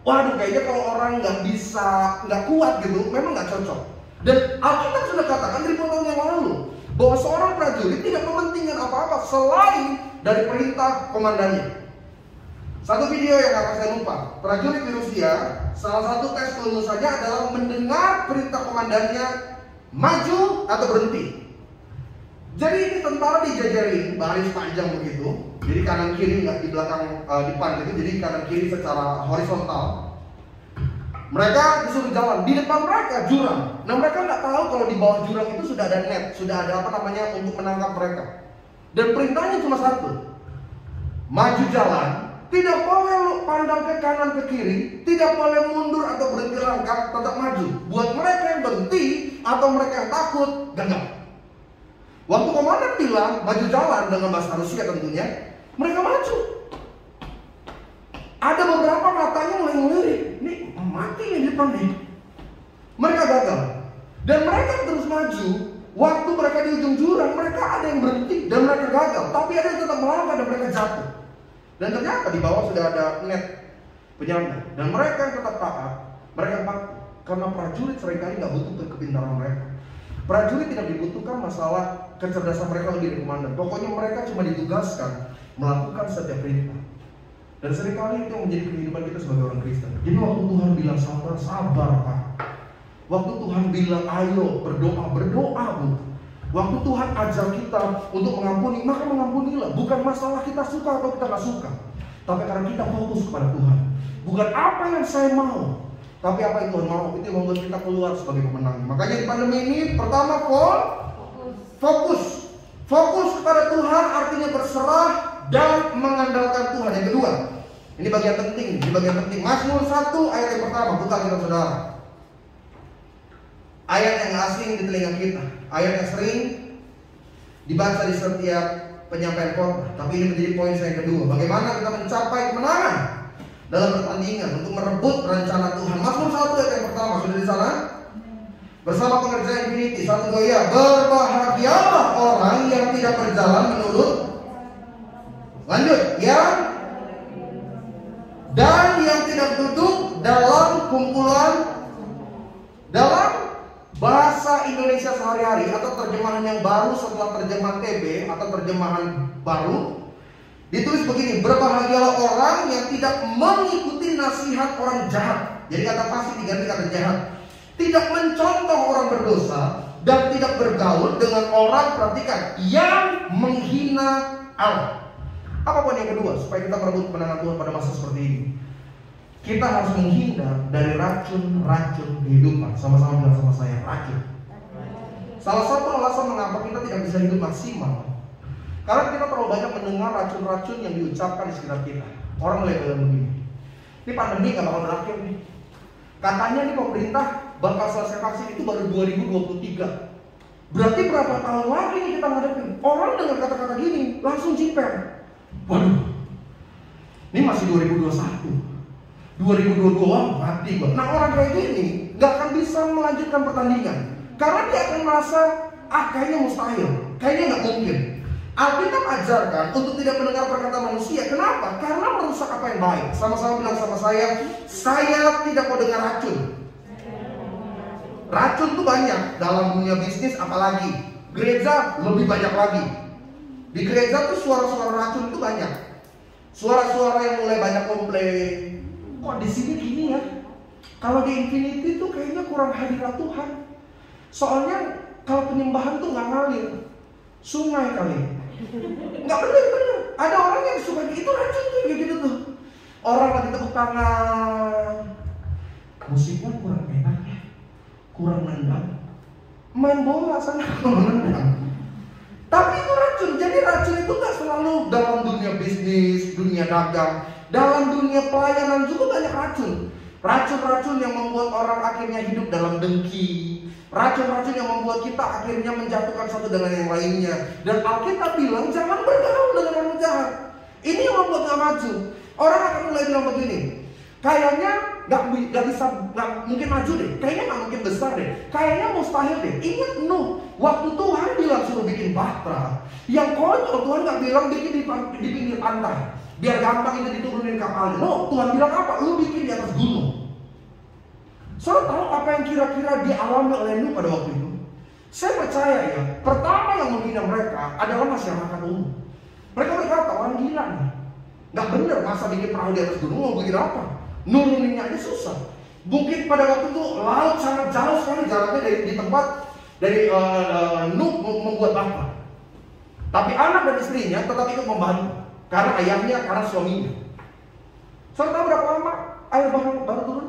Waduh, kayaknya kalau orang nggak kuat gitu, memang nggak cocok. Dan Alkitab sudah katakan ribuan tahun yang lalu bahwa seorang prajurit tidak mementingkan apa-apa selain dari perintah komandannya. Satu video yang akan saya lupa, prajurit di Rusia, salah satu tes kelulusannya adalah mendengar perintah komandannya maju atau berhenti. Jadi ini tentara dijajarin baris panjang begitu, jadi kanan kiri nggak di belakang depan gitu, jadi kanan kiri secara horizontal. Mereka disuruh jalan, di depan mereka jurang. Nah mereka nggak tahu kalau di bawah jurang itu sudah ada net, sudah ada untuk menangkap mereka. Dan perintahnya cuma satu, maju jalan, tidak boleh pandang ke kanan ke kiri, tidak boleh mundur atau berhenti langkah, tetap maju. Buat mereka yang berhenti atau mereka yang takut, gagal. Waktu komandan bilang maju jalan dengan bahasa Rusia tentunya, mereka maju. Ada beberapa matanya mulai ngelirik, ini mati nih di depan nih. Mereka gagal. Dan mereka terus maju. Waktu mereka di ujung jurang, mereka ada yang berhenti dan mereka gagal. Tapi ada yang tetap melangkah dan mereka jatuh. Dan ternyata di bawah sudah ada net penyangga. Dan mereka yang tetap taat, mereka patuh. Karena prajurit seringkali nggak butuh kepintaran mereka. Prajurit tidak dibutuhkan masalah kecerdasan mereka lebih dari komandan. Pokoknya mereka cuma ditugaskan melakukan setiap perintah. Dan seringkali itu yang menjadi kehidupan kita sebagai orang Kristen. Jadi waktu Tuhan bilang sabar, sabar Pak. Waktu Tuhan bilang ayo berdoa, berdoa Bu. Waktu Tuhan ajar kita untuk mengampuni, maka mengampunilah. Bukan masalah kita suka atau kita gak suka, tapi karena kita fokus kepada Tuhan. Bukan apa yang saya mau, tapi apa yang Tuhan mau. Itu yang membuat kita keluar sebagai pemenang. Makanya di pandemi ini, pertama fokus. Fokus kepada Tuhan artinya berserah dan mengandalkan Tuhan. Yang kedua, ini bagian penting. Mazmur 1 ayat yang pertama, buka kita saudara. Ayat yang asing di telinga kita, ayat yang sering dibaca di setiap penyampaian khotbah. Tapi ini menjadi poin saya yang kedua. Bagaimana kita mencapai kemenangan dalam pertandingan untuk merebut rencana Tuhan. Mazmur 1 ayat yang pertama, sudah di sana? Bersama pengerja Infinity, 1 2 ya. Berbahagialah orang yang tidak berjalan menurut, lanjut, dan yang tidak duduk dalam kumpulan. Dalam bahasa Indonesia sehari-hari atau terjemahan yang baru setelah terjemahan TB atau terjemahan baru, ditulis begini: berbahagialah orang yang tidak mengikuti nasihat orang jahat. Jadi kata fasik diganti kata jahat. Tidak mencontoh orang berdosa dan tidak bergaul dengan orang, perhatikan, yang menghina Allah. Apa poin yang kedua supaya kita merebut kemenangan Tuhan pada masa seperti ini? Kita harus menghindar dari racun-racun kehidupan. Sama-sama bilang sama saya, racun. Salah satu alasan mengapa kita tidak bisa hidup maksimal, karena kita terlalu banyak mendengar racun-racun yang diucapkan di sekitar kita. Orang mulai bilang begini, ini pandemi gak bakal berakhir nih. Katanya nih pemerintah bakal selesai vaksin itu baru 2023. Berarti berapa tahun lagi nih kita ngadepin? Orang dengar kata-kata gini langsung jiper. Waduh, ini masih 2021. 2022 mati gua. Nah orang kayak gini gak akan bisa melanjutkan pertandingan karena dia akan merasa kayaknya mustahil, kayaknya gak mungkin. Alkitab ajarkan untuk tidak mendengar perkataan manusia. Kenapa? Karena merusak apa yang baik. Sama-sama bilang sama saya tidak mau dengar racun. Racun tuh banyak dalam dunia bisnis, apalagi gereja lebih banyak lagi. Di gereja tuh suara-suara racun itu banyak. Suara-suara yang mulai banyak komplain. Kok di sini gini ya? Kalau di Infinity tuh kayaknya kurang hadirat Tuhan. Soalnya kalau penyembahan tuh nggak ngalir, sungai kali. Nggak bener. Ada orang yang suka gitu, racun tuh kayak gitu tuh. Orang lagi tepuk tangan, musiknya kurang enak ya, kurang nendang. Main bola sana kurang nendang. Tapi itu racun. Jadi racun itu nggak selalu dalam dunia bisnis, dunia dagang. Dalam dunia pelayanan juga banyak racun. Racun-racun yang membuat orang akhirnya hidup dalam dengki. Racun-racun yang membuat kita akhirnya menjatuhkan satu dengan yang lainnya. Dan Alkitab bilang jangan bergaul dengan orang jahat. Ini yang membuat gak maju. Orang akan mulai bilang begini, kayaknya gak mungkin maju deh. Kayaknya gak mungkin besar deh. Kayaknya mustahil deh. Ingat waktu Tuhan bilang suruh bikin Batra, yang konyol Tuhan gak bilang bikin di pinggir pantai biar gampang itu diturunin kapalnya. Tuhan bilang apa? Lu bikin di atas gunung. Saudara tahu apa yang kira-kira dialami oleh Nuh pada waktu itu? Saya percaya ya, pertama yang menghina mereka adalah masyarakat umum. Mereka berkata, orang gila nih, gak bener masa bikin perahu di atas gunung, mau bikin apa? Nuruninnya aja susah. Mungkin pada waktu itu laut sangat jauh sekali jaraknya dari tempat dari Nuh membuat apa. Tapi anak dan istrinya tetap ikut membantu. Karena ayahnya, karena suaminya. Saudara tahu berapa lama air baru turun?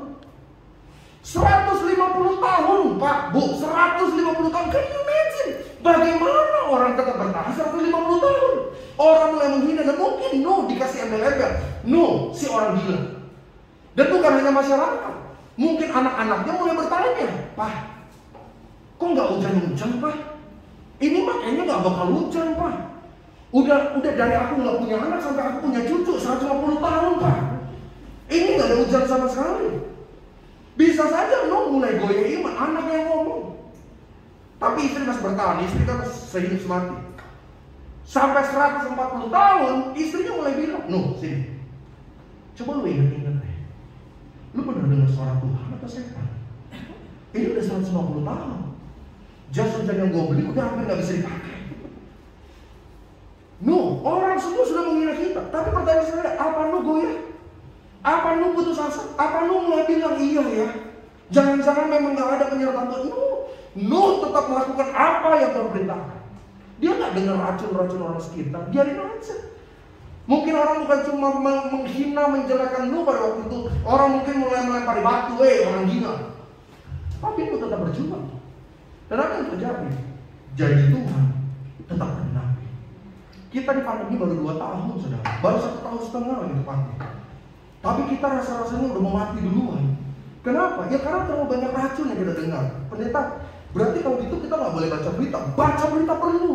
150 tahun Pak, Bu, 150 tahun. Can you imagine? Bagaimana orang tetap bertahan 150 tahun? Orang mulai menghina dan mungkin dikasih embel-embel. Si orang gila. Dan bukan hanya masyarakat. Mungkin anak-anaknya mulai bertanya, Pak, kok nggak hujan-hujan Pak? Ini mah kayaknya gak bakal hujan, Pak. Udah dari aku gak punya anak sampai aku punya cucu 150 tahun, Pak. Ini gak ada hujan sama sekali. Bisa saja no mulai goyah iman, anak yang ngomong. Tapi istri masih bertahan, istri kan sehidup semati. Sampai 140 tahun, istrinya mulai bilang, "No, sini. Coba lu ingat-ingat deh. Lu pernah dengar suara Tuhan atau setan? Ini udah 150 tahun. Jas hujan yang gue beli udah hampir gak bisa dipakai. No, orang semua sudah mengira kita. Tapi pertanyaan saya, apa lu goyah? Apa lu putus asa? Apa lu mulai bilang iya ya? Jangan-jangan memang gak ada penyertaan Tuhan? No, tetap melakukan apa yang Tuhan perintahkan. Dia gak dengar racun-racun orang sekitar, biarin aja. Mungkin orang bukan cuma menghina, menjelekan lu pada waktu itu. Orang mungkin mulai melempari batu, orang gila. Tapi lu tetap berjuang. Dan apa yang terjadi? Janji Tuhan tetap tergenapi. Kita di pandemi baru 2 tahun, saudara. Baru 1,5 tahun gitu pandemi. Tapi kita rasa-rasanya udah mau mati duluan. Kenapa? Ya karena terlalu banyak racun yang kita dengar. Pendeta, berarti kalau gitu kita nggak boleh baca berita. Baca berita perlu.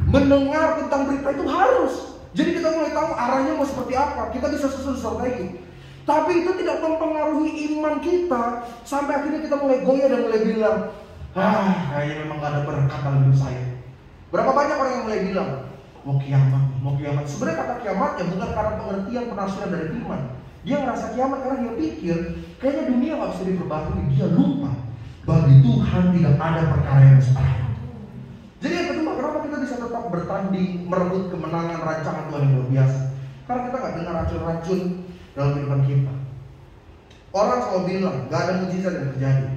Mendengar tentang berita itu harus. Jadi kita mulai tahu arahnya mau seperti apa. Kita bisa susun strategi. Tapi itu tidak mempengaruhi iman kita. Sampai akhirnya kita mulai goyah dan mulai bilang, kayaknya memang gak ada berkat dalam hidup saya. Berapa banyak orang yang mulai bilang, mau kiamat, mau kiamat. Sebenarnya kata kiamatnya bukan karena pengertian penafsiran dari iman. Dia ngerasa kiamat karena dia pikir kayaknya dunia gak bisa diperbarui. Dia lupa bagi Tuhan tidak ada perkara yang mustahil. Jadi yang kedua, kenapa kita bisa tetap bertanding merebut kemenangan rancangan Tuhan yang luar biasa? Karena kita gak dengar racun-racun dalam kehidupan kita. Orang selalu bilang gak ada mujizat yang terjadi.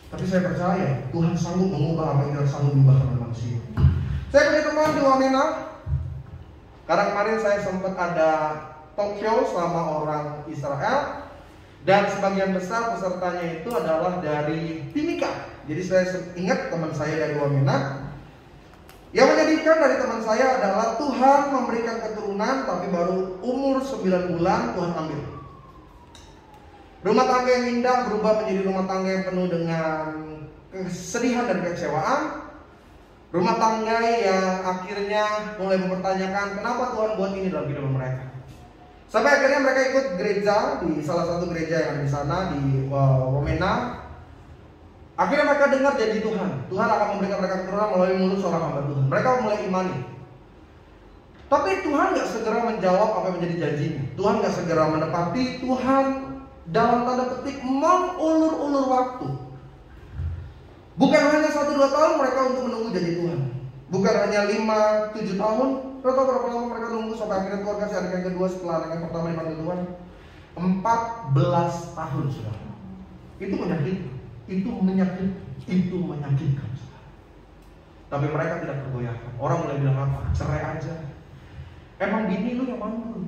Tapi saya percaya Tuhan sanggup mengubah apa yang tidak sanggup diubah oleh manusia. Saya punya teman di Wamena. Karena kemarin saya sempat ada talk show selama orang Israel. Dan sebagian besar pesertanya itu adalah dari Timika. Jadi saya ingat teman saya dari Wamena. Yang menyedihkan dari teman saya adalah Tuhan memberikan keturunan, tapi baru umur 9 bulan Tuhan ambil. Rumah tangga yang indah berubah menjadi rumah tangga yang penuh dengan kesedihan dan kekecewaan. Rumah tangga yang akhirnya mulai mempertanyakan kenapa Tuhan buat ini dalam hidup mereka. Sampai akhirnya mereka ikut gereja di salah satu gereja yang ada di sana di Wamena. Akhirnya mereka dengar janji Tuhan. Tuhan akan memberikan mereka keturunan melalui mulut seorang hamba Tuhan. Mereka mulai imani. Tapi Tuhan gak segera menjawab apa yang menjadi janjinya. Tuhan gak segera menepati. Tuhan dalam tanda petik mengulur-ulur waktu. Bukan hanya 1-2 tahun mereka untuk menunggu janji Tuhan. Bukan hanya 5-7 tahun. Tahu berapa lama mereka nunggu sampai akhirnya Tuhan kasih anak yang kedua setelah anak yang pertama dipanggil Tuhan? 14 tahun sudah. Itu menyakitkan. Itu menyakitkan. Tapi mereka tidak tergoyahkan. Orang mulai bilang apa? Cerai aja. Emang bini lu yang mandul.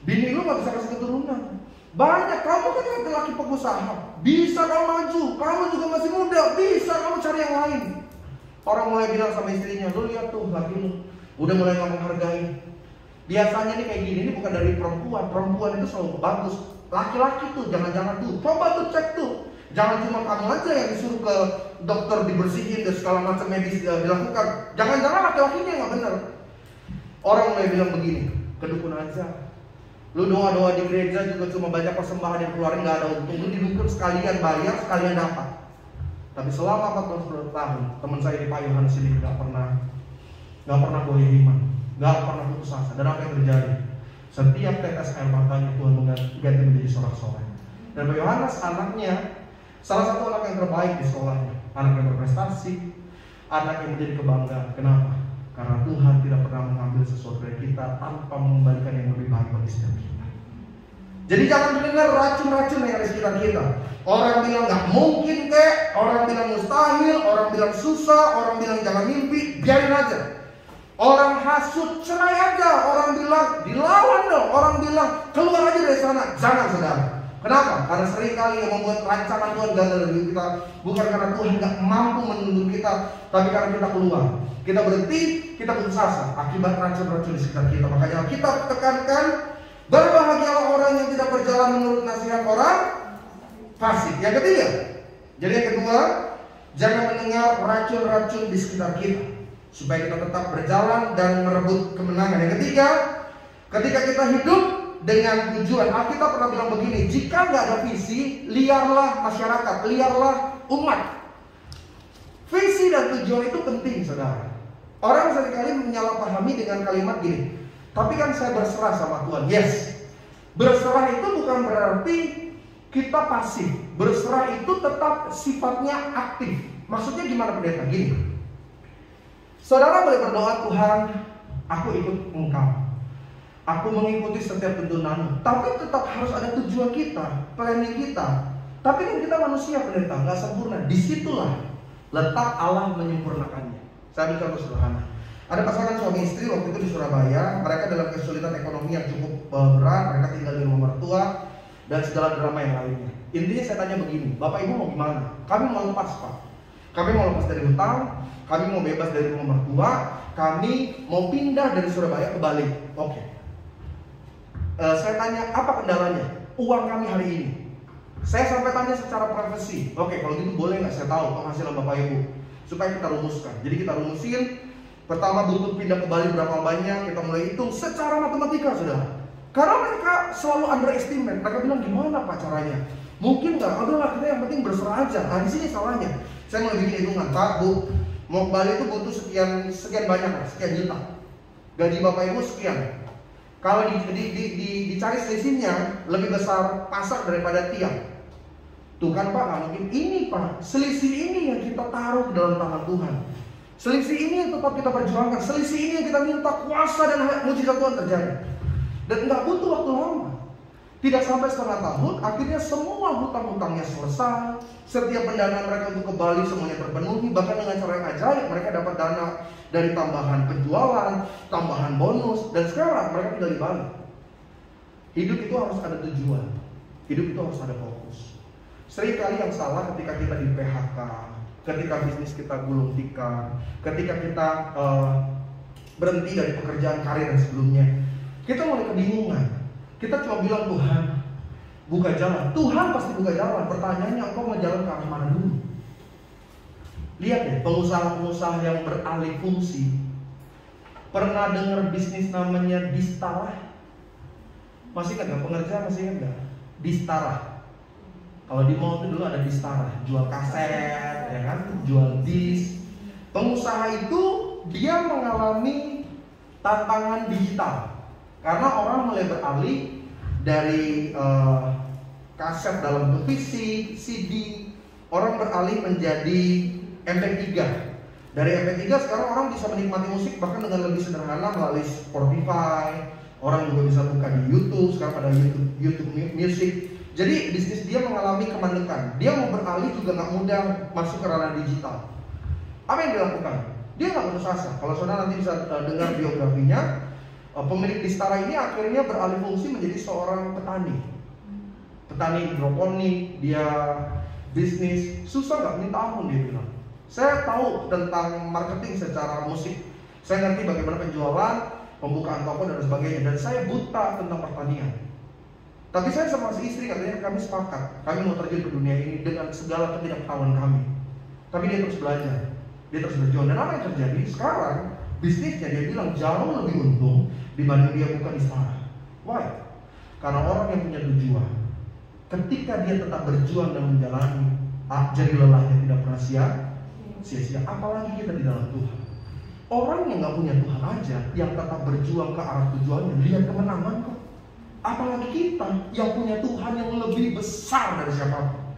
Bini lu gak bisa kasih keturunan. Banyak, kamu kan laki-laki pengusaha. Bisa kamu maju, kamu juga masih muda. Bisa kamu cari yang lain. Orang mulai bilang sama istrinya, lu lihat tuh laki lu udah mulai gak menghargai. Biasanya nih kayak gini, ini bukan dari perempuan. Perempuan itu selalu bagus. Laki-laki tuh, jangan-jangan tuh. Coba tuh cek tuh. Jangan cuma kamu aja yang disuruh ke dokter dibersihin dan segala macam medis dilakukan. Jangan-jangan laki-lakinya yang gak benar. Orang mulai bilang begini, kedukun aja. Lu doa-doa di gereja juga cuma banyak persembahan yang keluarin gak ada untung. Lu didukun sekalian bayar, sekalian dapat. Tapi selama 14 tahun, teman saya di Pak Yohanes ini gak pernah goyah iman, gak pernah putus asa. Dan apa yang terjadi? Setiap tetes air matanya Tuhan mengganti menjadi sorak-sorai. Dan Pak Yohanes anaknya salah satu anak yang terbaik di sekolahnya, anak yang berprestasi, anak yang menjadi kebanggaan. Kenapa? Karena Tuhan tidak pernah mengambil sesuatu dari kita tanpa mengembalikan yang lebih baik bagi setiap kita. Jadi jangan mendengar racun-racun yang ada di sekitar kita. Orang bilang nggak mungkin kek, orang bilang mustahil, orang bilang susah, orang bilang jangan mimpi, biarin aja. Orang hasut, cerai aja. Orang bilang dilawan dong. Orang bilang keluar aja dari sana. Jangan, saudara. Kenapa? Karena seringkali yang membuat rancangan Tuhan gagal dari kita bukan karena Tuhan nggak mampu menuntun kita, tapi karena kita keluar. Kita berhenti, kita putus asa akibat racun-racun di sekitar kita. Makanya kita tekankan, berbahagialah orang yang tidak berjalan menurut nasihat orang fasik. Yang ketiga, jadi yang kedua, Jangan mendengar racun-racun di sekitar kita, supaya kita tetap berjalan dan merebut kemenangan. Yang ketiga, ketika kita hidup dengan tujuan. Alkitab pernah bilang begini, jika nggak ada visi, liarlah masyarakat, liarlah umat. Visi dan tujuan itu penting, saudara. Orang seringkali menyalahpahami dengan kalimat gini, tapi kan saya berserah sama Tuhan. Yes, berserah itu bukan berarti kita pasif. Berserah itu tetap sifatnya aktif. Maksudnya gimana pendeta? Gini, saudara boleh berdoa, Tuhan, aku ikut Engkau, aku mengikuti setiap tuntunanmu, tapi tetap harus ada tujuan kita, planning kita. Tapi kan kita manusia, pendeta, nggak sempurna. Disitulah letak Allah menyempurnakannya. Saya ambil contoh sederhana. Ada pasangan suami istri waktu itu di Surabaya. Mereka dalam kesulitan ekonomi yang cukup berat. Mereka tinggal di rumah mertua dan segala drama yang lainnya. Intinya saya tanya begini, Bapak Ibu mau gimana? Kami mau lepas, Pak. Kami mau lepas dari hutang, kami mau bebas dari rumah mertua, kami mau pindah dari Surabaya ke Bali. Oke. Saya tanya, apa kendalanya? Uang kami hari ini. Saya sampai tanya secara profesi. Oke, kalau gitu boleh nggak saya tahu penghasilan Bapak Ibu, supaya kita rumuskan. Jadi kita rumusin. Pertama butuh pindah ke Bali berapa banyak, kita mulai hitung secara matematika, saudara. Karena mereka selalu underestimate. Mereka bilang, gimana Pak caranya? Mungkin nggak, udahlah kita yang penting berserah aja. Nah di sini salahnya. Saya mulai bikin hitungan, Pak, Bu, mau ke Bali itu butuh sekian banyak, sekian juta. Gaji Bapak Ibu sekian. Kalau dicari selisihnya lebih besar pasar daripada tiang. Tuh kan Pak, nggak mungkin. Ini Pak, selisih ini yang kita taruh dalam tangan Tuhan. Selisih ini yang tetap kita perjuangkan. Selisih ini yang kita minta kuasa dan mujizat Tuhan terjadi. Dan nggak butuh waktu lama. Tidak sampai setengah tahun, akhirnya semua hutang-hutangnya selesai. Setiap pendanaan mereka untuk ke Bali semuanya terpenuhi. Bahkan dengan cara yang ajaib, mereka dapat dana dari tambahan penjualan, tambahan bonus. Dan sekarang mereka tinggal di Bali. Hidup itu harus ada tujuan. Hidup itu harus ada fokus. Seringkali yang salah ketika kita di PHK, ketika bisnis kita gulung tikar, ketika kita berhenti dari pekerjaan karir yang sebelumnya, kita mulai kebingungan. Kita cuma bilang, Tuhan buka jalan. Tuhan pasti buka jalan. Pertanyaannya, engkau mau jalan ke arah mana dulu? Lihat deh, pengusaha-pengusaha yang beralih fungsi. Pernah dengar bisnis namanya Distara? Masih ingat gak? Pengerjaan masih ingat gak? Distara. Kalau di mall itu dulu ada Distara, jual kaset, ya kan, jual disk. Pengusaha itu dia mengalami tantangan digital karena orang mulai beralih dari kaset dalam bentuk fisik, CD, orang beralih menjadi MP3. Dari MP3 sekarang orang bisa menikmati musik bahkan dengan lebih sederhana melalui Spotify. Orang juga bisa buka di YouTube, sekarang ada YouTube Music. Jadi bisnis dia mengalami kemandekan. Dia mau beralih juga nggak mudah masuk ke ranah digital. Apa yang dilakukan? Dia nggak putus asa. Kalau saudara nanti bisa dengar biografinya, pemilik Distara ini akhirnya beralih fungsi menjadi seorang petani. Petani hidroponik, dia bisnis susah nggak, minta ampun dia bilang. Saya tahu tentang marketing secara musik. Saya ngerti bagaimana penjualan, pembukaan toko dan sebagainya. Dan saya buta tentang pertanian. Tapi saya sama si istri katanya kami sepakat, kami mau terjun ke dunia ini dengan segala ketidaktahuan kami. Tapi dia terus belajar, dia terus berjuang. Dan apa yang terjadi? Sekarang bisnisnya dia bilang jauh lebih untung dibanding dia buka Distara. Why? Karena orang yang punya tujuan, ketika dia tetap berjuang dan menjalani, jadi lelahnya tidak pernah sia-sia. Apalagi kita di dalam Tuhan. Orang yang nggak punya Tuhan aja, yang tetap berjuang ke arah tujuannya, lihat kemenangan kok. Apalagi kita yang punya Tuhan yang lebih besar dari siapapun.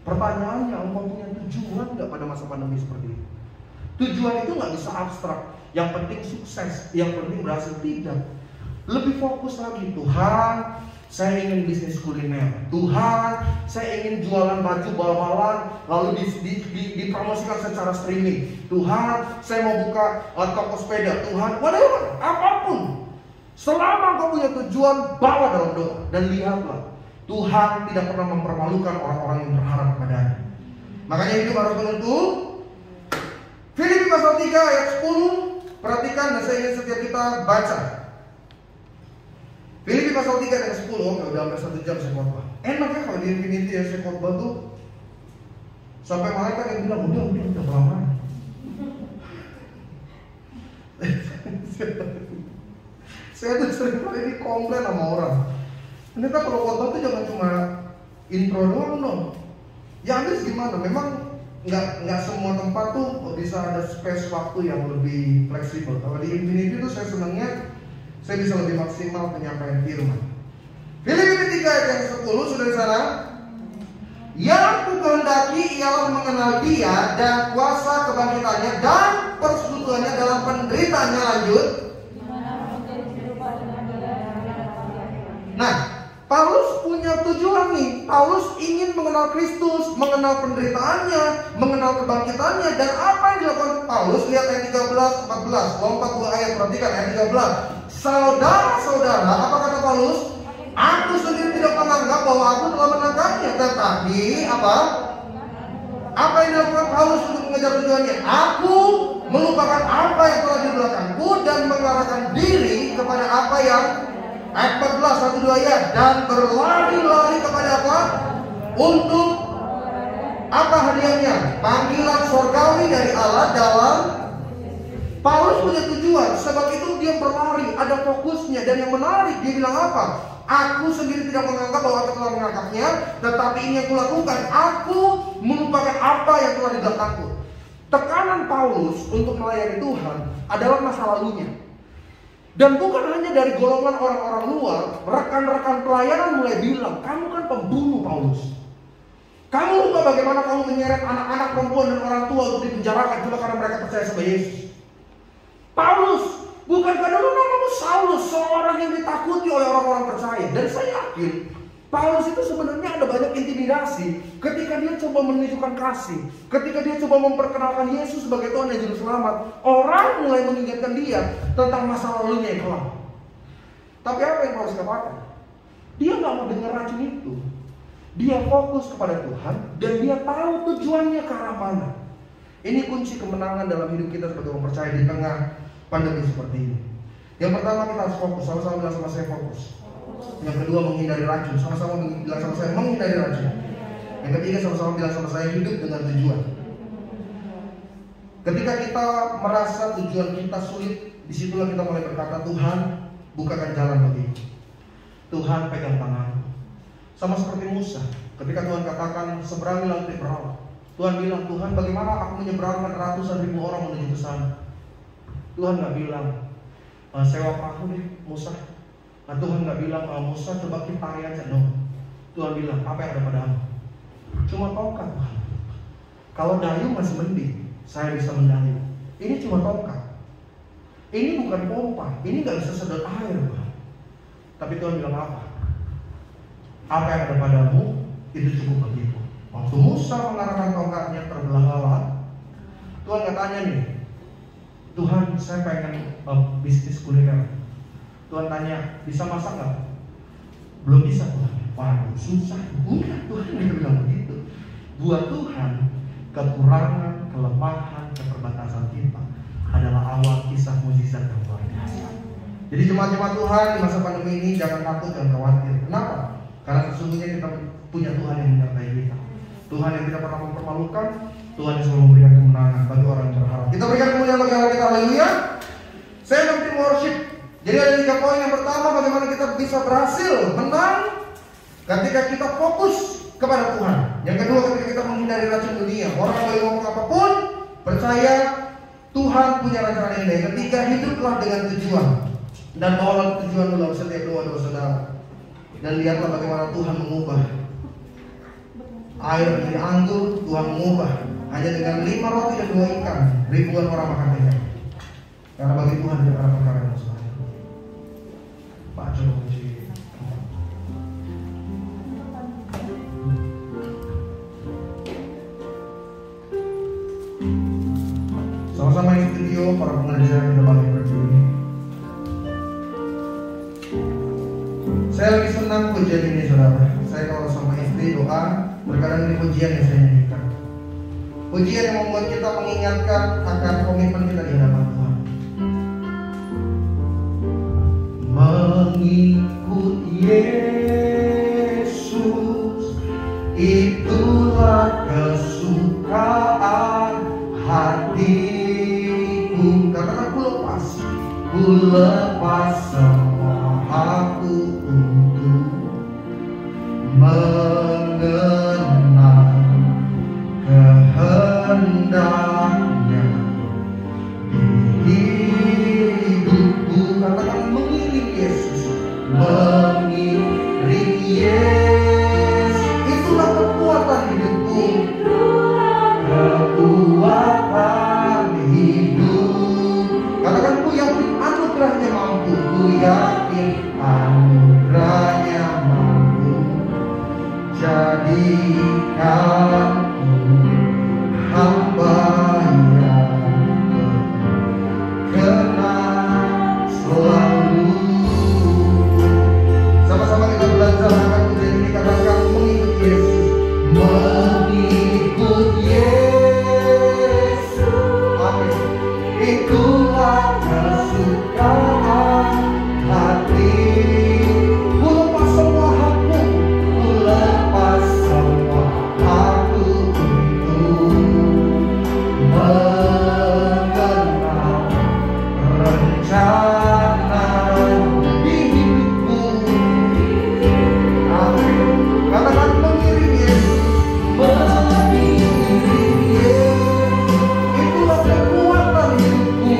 Pertanyaannya, engkau punya tujuan nggak pada masa pandemi seperti ini? Tujuan itu nggak bisa abstrak. Yang penting sukses, yang penting berhasil, tidak. Lebih fokus lagi, Tuhan, saya ingin bisnis kuliner. Tuhan, saya ingin jualan baju bal-balan lalu dipromosikan secara streaming. Tuhan, saya mau buka toko sepeda. Tuhan, whatever, apapun. Selama kau punya tujuan, bawa dalam doa. Dan lihatlah, Tuhan tidak pernah mempermalukan orang-orang yang berharap kepadanya. Makanya hidup harus menuntut. Filipi pasal 3 ayat 10. Perhatikan dan saya ingin setiap kita baca. Filipi pasal 3 ayat 10. Oke, udah hampir 1 jam saya khotbah. Enak ya kalau di Infinity ya saya khotbah tuh Sampai malaikat yang bilang, udah pelan-pelan. Saya tuh sering kali komplain sama orang. Ternyata kalau khotbah tuh jangan cuma intro doang dong. Ya habis gimana? Memang nggak semua tempat tuh bisa ada space waktu yang lebih fleksibel. Kalau di Infinity tuh saya senangnya saya bisa lebih maksimal penyampaian firman. Filipi 3 ayat yang 10 sudah di sana. Yang kukehendaki ialah mengenal Dia dan kuasa kebangkitannya dan persekutuannya dalam penderitaannya. Lanjut. Nah, Paulus punya tujuan nih. Paulus ingin mengenal Kristus, mengenal penderitaannya, mengenal kebangkitannya. Dan apa yang dilakukan Paulus? Lihat ayat 13, 14. Lompat 2 ayat, perhatikan ayat 13. Saudara-saudara, apa kata Paulus? Aku sendiri tidak menganggap bahwa aku telah menangkapnya. Tetapi apa? Apa yang dilakukan Paulus untuk mengejar tujuannya? Aku melupakan apa yang telah di belakangku dan mengarahkan diri kepada apa yang ayat 14, 1-2 ayat. Dan berlari-lari kepada apa? Untuk apa hadiahnya? Panggilan surgawi dari Allah dalam. Paulus punya tujuan, sebab itu dia berlari, ada fokusnya. Dan yang menarik, dia bilang apa? Aku sendiri tidak menganggap bahwa aku telah menangkapnya, tetapi ini yang kulakukan, aku melupakan apa yang telah di belakangku. Tekanan Paulus untuk melayani Tuhan adalah masa lalunya. Dan bukan hanya dari golongan orang-orang luar, rekan-rekan pelayanan mulai bilang, kamu kan pembunuh Paulus. Kamu lupa bagaimana kamu menyeret anak-anak perempuan dan orang tua untuk dipenjarakan cuma karena mereka percaya sama Yesus. Paulus, bukankah dulu namamu Saulus, seorang yang ditakuti oleh orang-orang percaya. Dan saya yakin Paulus itu sebenarnya ada banyak intimidasi ketika dia coba menunjukkan kasih, ketika dia coba memperkenalkan Yesus sebagai Tuhan dan Juru Selamat. Orang mulai mengingatkan dia tentang masa lalunya yang kelam. Tapi apa yang Paulus katakan? Dia nggak mau dengar racun itu. Dia fokus kepada Tuhan dan dia tahu tujuannya ke arah mana. Ini kunci kemenangan dalam hidup kita sebagai orang percaya di tengah pandemi seperti ini. Yang pertama, kita harus fokus. Sama-sama bilang sama saya, fokus. Yang kedua, menghindari racun. Sama-sama bilang sama saya, menghindari racun. Yang ketiga, sama-sama bilang sama saya, hidup dengan tujuan. Ketika kita merasa tujuan kita sulit, disitulah kita mulai berkata, Tuhan, bukakan jalan bagiku. Tuhan, pegang tanganku. Sama seperti Musa, ketika Tuhan katakan seberangi laut Firaun, Tuhan bilang, Tuhan, bagaimana aku menyeberangkan ratusan ribu orang menuju ke sana? Tuhan nggak bilang, sewa perahu deh Musa. Nah, Tuhan nggak bilang, Musa coba kita tarik aja. No. Tuhan bilang, apa yang ada padamu? Cuma tongkat, Tuhan. Kalau dayung masih mending, saya bisa mendayung. Ini cuma tongkat. Ini bukan pompa. Ini nggak bisa sedot air, Tuhan. Tapi Tuhan bilang apa? Apa yang ada padamu itu cukup bagiku. Waktu Musa mengarahkan tongkatnya terbelah-belah, Tuhan nggak tanya nih, Tuhan, saya pengen bisnis kuliner. Tuhan tanya, bisa masak nggak? Belum bisa, Tuhan. Waduh, susah. Enggak, Tuhan nggak bilang begitu. Buat Tuhan, kekurangan, kelemahan, keterbatasan kita adalah awal kisah mukjizat yang luar biasa. Jadi jemaat-jemaat Tuhan di masa pandemi ini jangan takut, jangan khawatir. Kenapa? Karena sesungguhnya kita punya Tuhan yang menyertai kita. Tuhan yang tidak pernah mempermalukan, Tuhan yang selalu memberikan kemenangan bagi orang yang berharap. Kita berikan kemuliaan bagi Allah kita, haleluya. Saya nanti worship. Jadi ada 3 poin. Yang pertama, bagaimana kita bisa berhasil menang ketika kita fokus kepada Tuhan. Yang kedua, ketika kita menghindari racun dunia. Orang boleh ngomong apapun, percaya Tuhan punya rencana yang indah. Yang ketiga, hiduplah dengan tujuan dan bawalah tujuan dalam setiap doa-doa saudara. Dan lihatlah bagaimana Tuhan mengubah air menjadi anggur. Tuhan mengubah hanya dengan 5 roti dan 2 ikan, ribuan orang makan kenyang. Karena bagi Tuhan tidak ada perkara yang mustahil. Pak coba kunci. Sama-sama ini video para pengajar yang sudah balik berdiri. Saya lebih senang pujian ini, saudara. Saya kalau sama istri doa, terkadang ini pujian yang saya nyanyikan. Pujian yang membuat kita mengingatkan akan komitmen kita di hadapan Tuhan. Mengikut Yesus itulah kesukaan. lepas semua aku untuk mengenal kehendaknya di hidupku. Katakan mengiring Yesus, mengiring Yesus. Itulah kekuatan hidupku, kekuatan hidup. Katakan ku yakin anugerahnya mampu, ku yakin anugerahnya mampu jadikanku hamba yang berkenan selalu. Sama-sama kita belajar akan menjadi dikatakan mengikut Yesus, mengikut Yesus. Amin. Itulah kesukaan hati. Ku lepas semua hakku, ku lepas semua hakku untuk mengenal rencana di hidupku. Amin. Katakan mengiring Yesus, mengiring Yesus. Itulah kekuatan hidupku,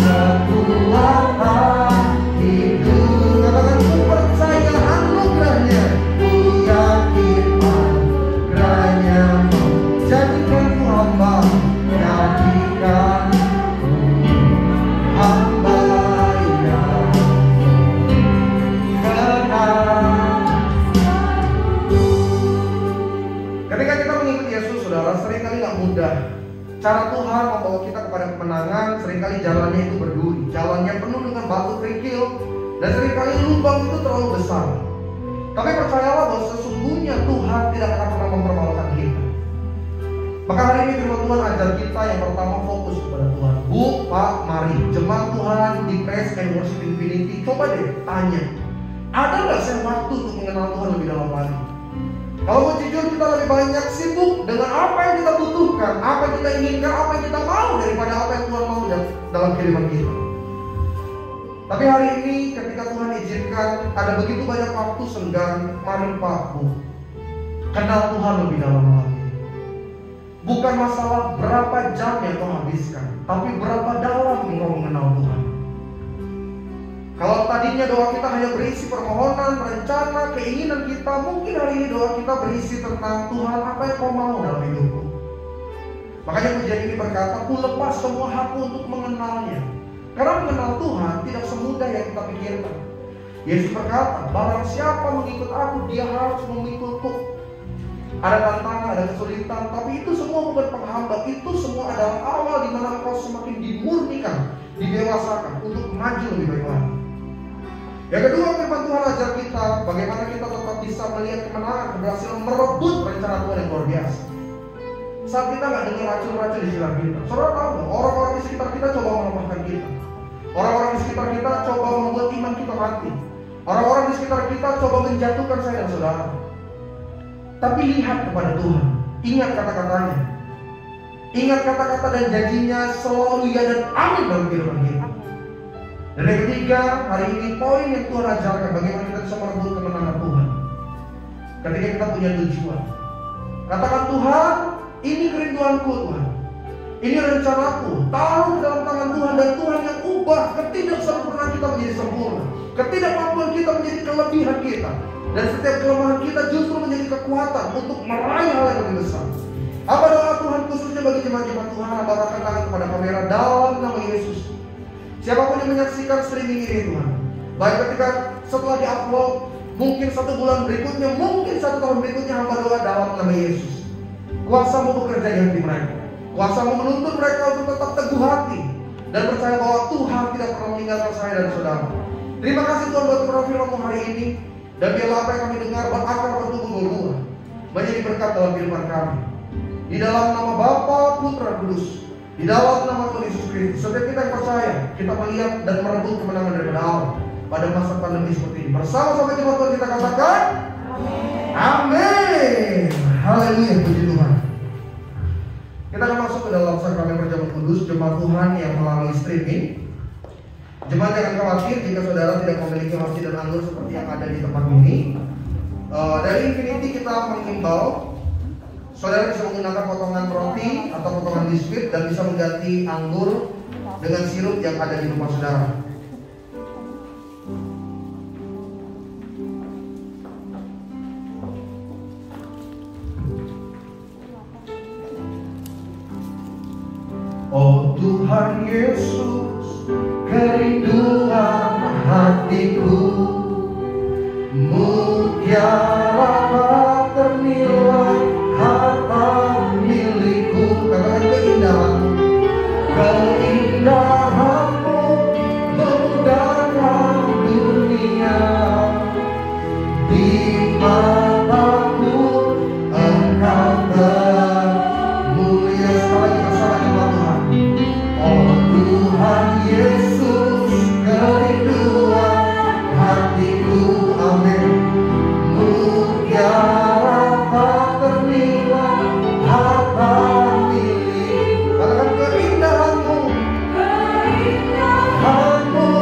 kekuatan hidup. Katakan ku percaya anugerahnya, ku yakin anugerahnya jadikanku hamba, jadikanku hamba yang berkenan. Ketika kita mengikuti Yesus, saudara, seringkali gak mudah. Cara Tuhan membawa kita kepada kemenangan, seringkali jalannya itu berduri, jalannya penuh dengan batu kerikil, dan seringkali lubang itu terlalu besar. Tapi percayalah bahwa sesungguhnya Tuhan tidak akan pernah mempermalukan kita. Maka hari ini firman Tuhan ajar kita yang pertama fokus kepada Tuhan. Bu, Pak, mari jemaat Tuhan di Praise and Worship Infinity, coba deh tanya, ada gak saya waktu untuk mengenal Tuhan lebih dalam lagi? Kalau mau jujur, kita lebih banyak sibuk dengan apa yang kita butuhkan, apa yang kita inginkan, apa yang kita mau, daripada apa yang Tuhan mau dalam kehidupan kita. Tapi hari ini ketika Tuhan izinkan ada begitu banyak waktu senggang, mari Pak, Bu, kenal Tuhan lebih dalam lagi. Bukan masalah berapa jam yang kau habiskan, tapi berapa dalam engkau mengenal Tuhan. Kalau tadinya doa kita hanya berisi permohonan, rencana, keinginan kita, mungkin hari ini doa kita berisi tentang Tuhan, apa yang kau mau dalam hidupku. Makanya pujian ini berkata, ku lepas semua hakku untuk mengenalnya. Karena mengenal Tuhan tidak semudah yang kita pikirkan. Yesus berkata, barang siapa mengikut aku, dia harus memikulku. Ada tantangan, ada kesulitan, tapi itu semua bukan penghambat. Itu semua adalah awal di mana engkau semakin dimurnikan, didewasakan untuk maju lebih baik lagi. Yang kedua, firman Tuhan ajar kita bagaimana kita tetap bisa melihat kemenangan, keberhasilan merebut rencana Tuhan yang luar biasa. Saat kita nggak dengar racun-racun di sekitar kita, saudara tahu nggak? Orang-orang di sekitar kita coba melemahkan kita. Orang-orang di sekitar kita coba membuat iman kita mati. Orang-orang di sekitar kita coba menjatuhkan saya dan saudara. Tapi lihat kepada Tuhan, ingat kata-katanya, ingat kata-kata dan janjinya selalu ya dan amin dalam kehidupan kita. Dan yang ketiga, hari ini poin yang Tuhan ajarkan bagaimana kita bisa merebut kemenangan Tuhan. Ketika kita punya tujuan, katakan Tuhan, ini kerinduanku Tuhan, ini rencanaku, taruh dalam tangan Tuhan, dan Tuhan yang ubah ketidaksempurnaan kita menjadi sempurna, ketidakmampuan kita menjadi kelebihan kita, dan setiap kelemahan kita justru menjadi kekuatan untuk meraih hal yang lebih besar. Apa doa Tuhan khususnya bagi jemaat-jemaat Tuhan? Angkat tangan kepada kamera dalam nama Yesus. Siapapun yang menyaksikan streaming ini Tuhan, baik ketika setelah diupload, mungkin 1 bulan berikutnya, mungkin 1 tahun berikutnya, hamba doa dalam nama Yesus. Kuasa-Mu bekerja di hati mereka, Kuasa-Mu menuntun mereka untuk tetap teguh hati dan percaya bahwa Tuhan tidak pernah meninggalkan saya dan saudara. Terima kasih Tuhan buat firman-Mu hari ini, dan biarlah apa yang kami dengar berakar bertumbuh berbuah menjadi berkat dalam kehidupan kami. Di dalam nama Bapa, Putra, Kudus, di dalam nama Tuhan Yesus Kristus, setiap kita yang percaya, kita melihat dan merebut kemenangan daripada Allah pada masa pandemi seperti ini. Bersama-sama jemaat Tuhan kita katakan, Amin. Amin. Haleluya, puji Tuhan. Kita akan masuk ke dalam sakramen perjamuan kudus jemaat Tuhan yang melalui streaming. Jemaat jangan khawatir jika saudara tidak memiliki roti dan anggur seperti yang ada di tempat ini. Dari Infinity kita mengimbau saudara bisa menggunakan potongan roti atau potongan biskuit dan bisa mengganti anggur dengan sirup yang ada di rumah saudara. Oh Tuhan Yesus, kerinduan hatiku, mutiara tak ternilai harta milikku. Katakan keindahanmu, keindahanmu memudahkan dunia. Di mataku engkau termulia. Sekali bersama Tuhan. Oh Tuhan Yesus, kerinduan hatiku, amin. Mutiara tak ternilai harta milik. Katakan keindahanmu, keindahanmu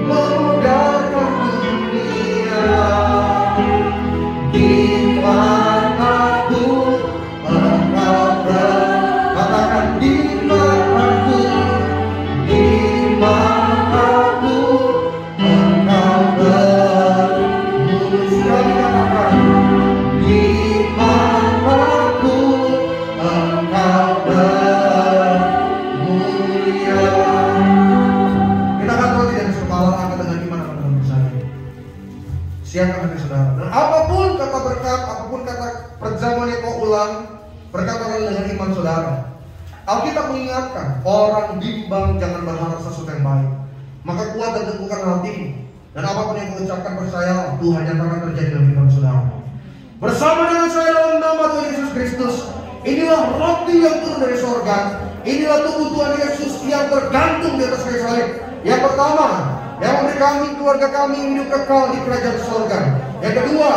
memudahkan dunia. Di mataku engkau katakan di mataku, di mataku engkau termulia. Sekali katakan di mataku engkau termulia. Kita akan roti dan kepala angkat dengan iman akan bersama. Siapkan hati saudara. Dan apapun kata berkat, apapun kata perjamuan yang kau ulang, berkatakan dengan iman saudara. Alkitab mengingatkan, orang bimbang jangan berharap sesuatu yang baik. Maka kuat dan teguhkan hatimu. Dan apapun yang kau ucapkan percaya, Tuhan nyatakan terjadi dalam iman saudara. Bersama dengan saya dalam nama Tuhan Yesus Kristus, inilah roti yang turun dari sorga. Inilah tubuh Tuhan Yesus yang tergantung di atas kayu salib. Yang pertama, yang memberi kami, keluarga kami hidup kekal di kerajaan sorga. Yang kedua,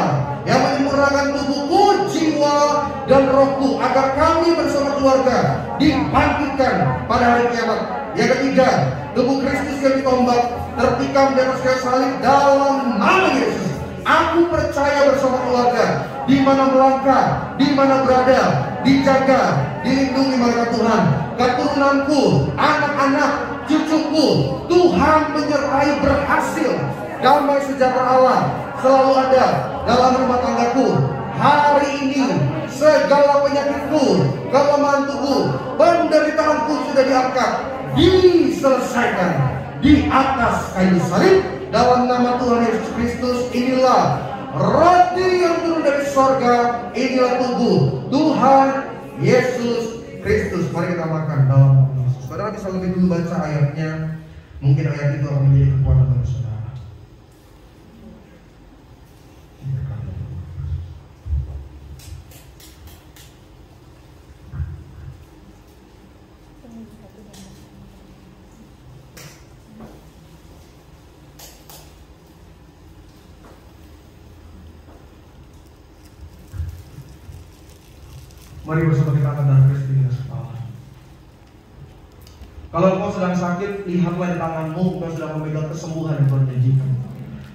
yang menyempurnakan tubuhku, jiwa, dan rohku agar kami bersama keluarga dibangkitkan pada hari kiamat. Yang ketiga, tubuh Kristus yang ditombak, tertikam di atas kayu salib dalam nama Yesus. Aku percaya bersama keluarga, di mana melangkah, di mana berada, dijaga, dilindungi malaikat Tuhan. Keturunanku, anak-anak, cucuku, Tuhan menyertai berhasil. Damai sejahtera Allah selalu ada dalam rumah tanggaku. Hari ini segala penyakitku, kelemahan tubuh, penderitaanku sudah diangkat, diselesaikan di atas kayu salib. Dalam nama Tuhan Yesus Kristus, inilah roti yang turun dari sorga, inilah tubuh Tuhan Yesus Kristus. Mari kita makan dalam nama Yesus. Saudara bisa lebih dulu baca ayatnya. Mungkin ayat itu akan menjadi kekuatan bagi saudara. Mari bersama kita angkat darah Kristus di atas kepala. Kalau engkau sedang sakit, lihatlah di tanganmu, engkau sedang memegang kesembuhan yang Tuhan janjikan.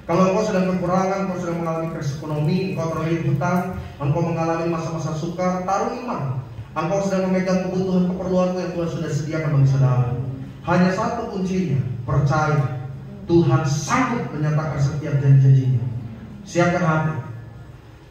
Kalau engkau sedang kekurangan, engkau sedang mengalami krisis ekonomi, engkau terlilit hutang, engkau mengalami masa-masa sukar, taruh iman. Engkau sedang memegang kebutuhan keperluanmu yang Tuhan sudah sediakan bagi saudara. Hanya satu kuncinya, percaya. Tuhan sanggup menyatakan setiap janji-janjinya. Siapkan hati.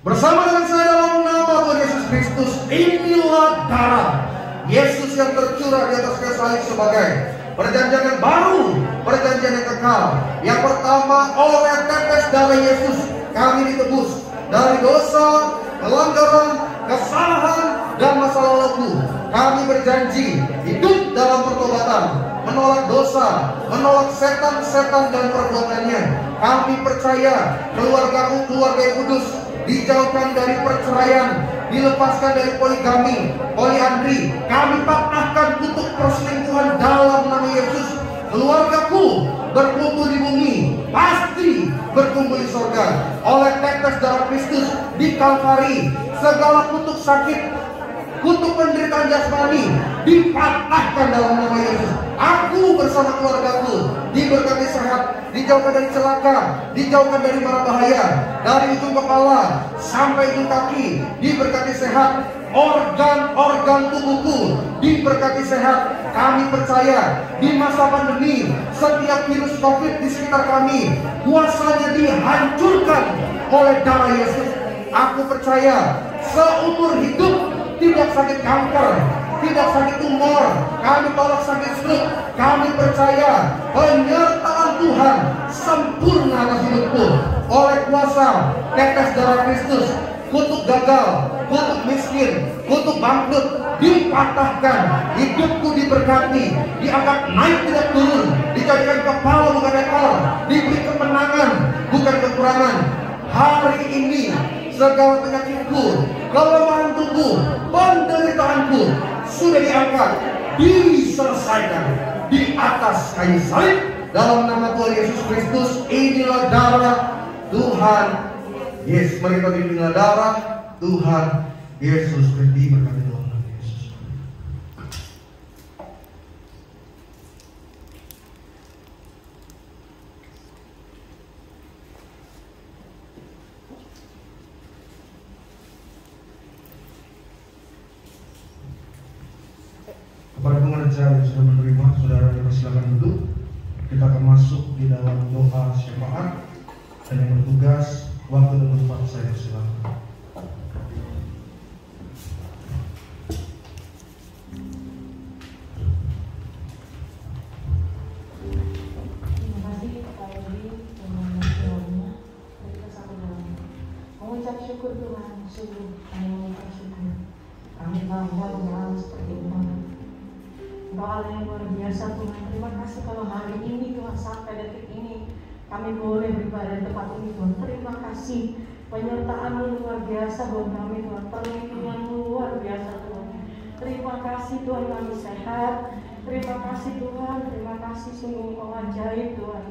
Bersama dengan saya dalam nama Tuhan Yesus Kristus, inilah darah Yesus yang tercurah di atas kayu salib sebagai perjanjian yang baru, perjanjian yang kekal. Yang pertama, oleh tetes darah Yesus kami ditebus dari dosa, pelanggaran, kesalahan, dan masa laluku. Kami berjanji hidup dalam pertobatan, menolak dosa, menolak setan-setan dan perbuatannya. Kami percaya keluargaku keluarga yang kudus, dijauhkan dari perceraian, dilepaskan dari poligami, poliandri. Kami patahkan kutuk perselingkuhan dalam nama Yesus. Keluargaku berkumpul di bumi, pasti berkumpul di sorga. Oleh tetes darah Kristus di Kalvari, segala kutuk sakit, kutuk penderitaan jasmani dipatahkan dalam nama Yesus. Aku bersama keluargaku diberkati sehat, dijauhkan dari celaka, dijauhkan dari mara bahaya, dari ujung kepala sampai ujung kaki, diberkati sehat. Organ-organ tubuhku diberkati sehat. Kami percaya di masa pandemi setiap virus COVID di sekitar kami kuasanya dihancurkan oleh darah Yesus. Aku percaya seumur hidup tidak sakit kanker, tidak sakit tumor, kami tolak sakit stroke. Kami percaya penyertaan Tuhan sempurna atas hidupku oleh kuasa tetes darah Kristus. Kutuk gagal, kutuk miskin, kutuk bangkrut dipatahkan. Hidupku diberkati, diangkat naik tidak turun, dijadikan kepala bukan ekor, diberi kemenangan bukan kekurangan. Hari ini segala penyakitku, kelemahan tubuh, penderitaanku sudah diangkat, diselesaikan di atas kayu salib dalam nama Tuhan Yesus Kristus. Inilah darah Tuhan Yesus. Mari kita inilah darah Tuhan Yesus Kristus. Berkati Tuhan Yesus. Kepada pengerja yang sudah menerima, saudara dipersilakan duduk. Kita akan masuk di dalam doa syafaat, dan yang bertugas waktu dan tempat saya persilakan. Terima kasih Pak Edi dengan doanya. Kita sama dalam mengucap syukur Tuhan. Sungguh kami mengucap syukur. Kami bangga dengan seperti itu. Engkau Allah yang luar biasa Tuhan. Terima kasih kalau hari ini Tuhan sampai detik ini kami boleh beribadah di tempat ini Tuhan. Terima kasih penyertaan-Mu luar biasa buat kami Tuhan. Perlindungan-Mu luar biasa Tuhan. Terima kasih Tuhan kami sehat. Terima kasih Tuhan. Terima kasih sungguh Engkau ajaib Tuhan.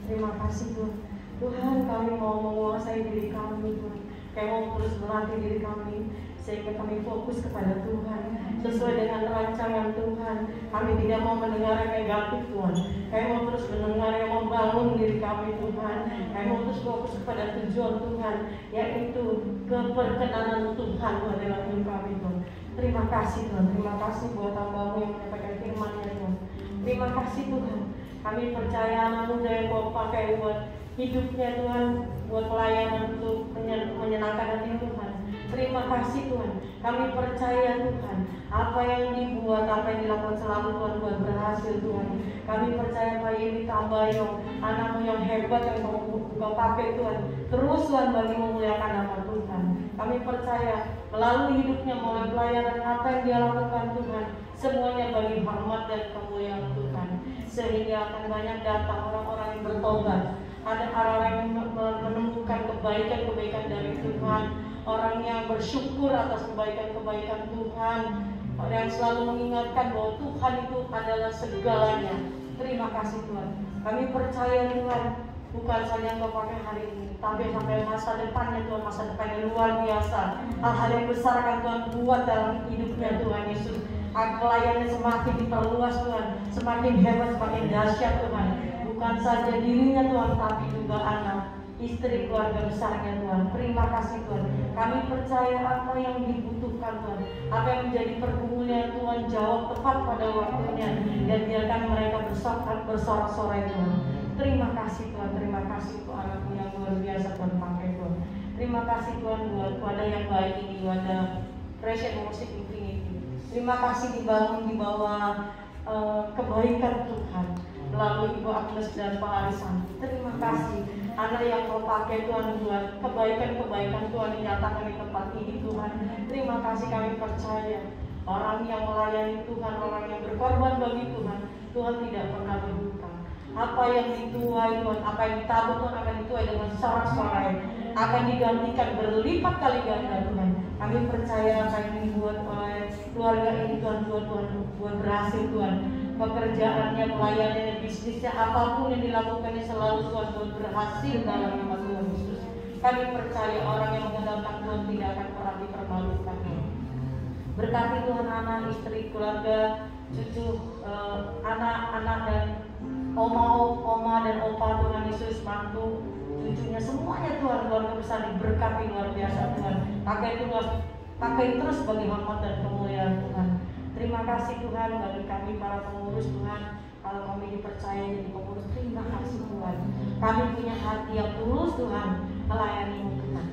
Terima kasih Tuhan. Tuhan kami mau menguasai diri kami Tuhan. Kami mau terus melatih diri kami sehingga kami fokus kepada Tuhan sesuai dengan rancangan Tuhan. Kami tidak mau mendengar yang negatif Tuhan. Kami mau terus mendengar yang membangun diri kami Tuhan. Kami mau terus fokus kepada tujuan Tuhan, yaitu keperkenanan Tuhan buat dalam hidup kami Tuhan. Terima kasih Tuhan. Terima kasih buat hamba-Mu yang menyampaikan firman-Nya Tuhan. Terima kasih Tuhan. Kami percaya anak muda yang Kau pakai buat hidupnya Tuhan, buat pelayanan untuk menyenangkan hati Tuhan. Terima kasih Tuhan. Kami percaya Tuhan, apa yang dibuat, apa yang dilakukan selalu Tuhan buat berhasil Tuhan. Kami percaya Pak Yeni Tambayong, anak-Mu yang hebat yang Kau pakai Tuhan, terus Tuhan bagi memuliakan nama Tuhan. Kami percaya melalui hidupnya, melalui pelayanan apa yang dia lakukan Tuhan, semuanya bagi hormat dan kemuliaan Tuhan. Sehingga akan banyak datang orang-orang yang bertobat. Ada orang-orang yang menemukan kebaikan-kebaikan dari Tuhan, orang yang bersyukur atas kebaikan-kebaikan Tuhan, orang yang selalu mengingatkan bahwa Tuhan itu adalah segalanya. Terima kasih Tuhan. Kami percaya Tuhan, bukan saja Engkau pakai hari ini, tapi sampai masa depannya Tuhan, masa depan yang luar biasa. Hal-hal yang besar akan Tuhan buat dalam hidupnya Tuhan Yesus. Pelayanannya semakin diperluas Tuhan, semakin hebat, semakin dahsyat Tuhan. Bukan saja dirinya Tuhan, tapi juga anak, istri, keluarga besarnya Tuhan. Terima kasih Tuhan. Kami percaya apa yang dibutuhkan Tuhan, apa yang menjadi pergumulan Tuhan, jawab tepat pada waktunya, dan biarkan mereka bersorak-sorai Tuhan. Terima kasih Tuhan. Terima kasih untuk anak-Mu yang luar biasa Tuhan pakai Tuhan. Terima kasih Tuhan buat wadah yang baik ini, wadah Creation Worship Infinity. Terima kasih dibangun di bawah kebaikan Tuhan melalui Ibu Agnes dan Pak Arisan. Terima kasih anak yang Kau pakai Tuhan buat kebaikan-kebaikan Tuhan dinyatakan di tempat ini Tuhan. Terima kasih, kami percaya orang yang melayani Tuhan, orang yang berkorban bagi Tuhan, Tuhan tidak pernah berhutang. Apa yang dituai Tuhan, apa yang ditabur Tuhan akan dituai dengan sorak-sorai, akan digantikan berlipat kali ganda Tuhan. Kami percaya apa yang dibuat oleh keluarga ini Tuhan, buat berhasil Tuhan. Pekerjaannya, pelayanannya, bisnisnya, apapun yang dilakukannya selalu Tuhan buat berhasil dalam nama Tuhan Yesus. Kami percaya orang yang mengandalkan Tuhan tidak akan pernah dipermalukan. Berkati Tuhan anak, istri, keluarga, cucu, anak-anak dan oma dan opa Yesus, mantu, cucunya, semuanya Tuhan, keluarga besar diberkati luar biasa Tuhan. Pakai terus bagi hormat dan kemuliaan Tuhan. Terima kasih Tuhan bagi kami para pengurus Tuhan. Kalau kami dipercaya jadi pengurus, terima kasih Tuhan. Kami punya hati yang tulus Tuhan melayani-Mu Tuhan.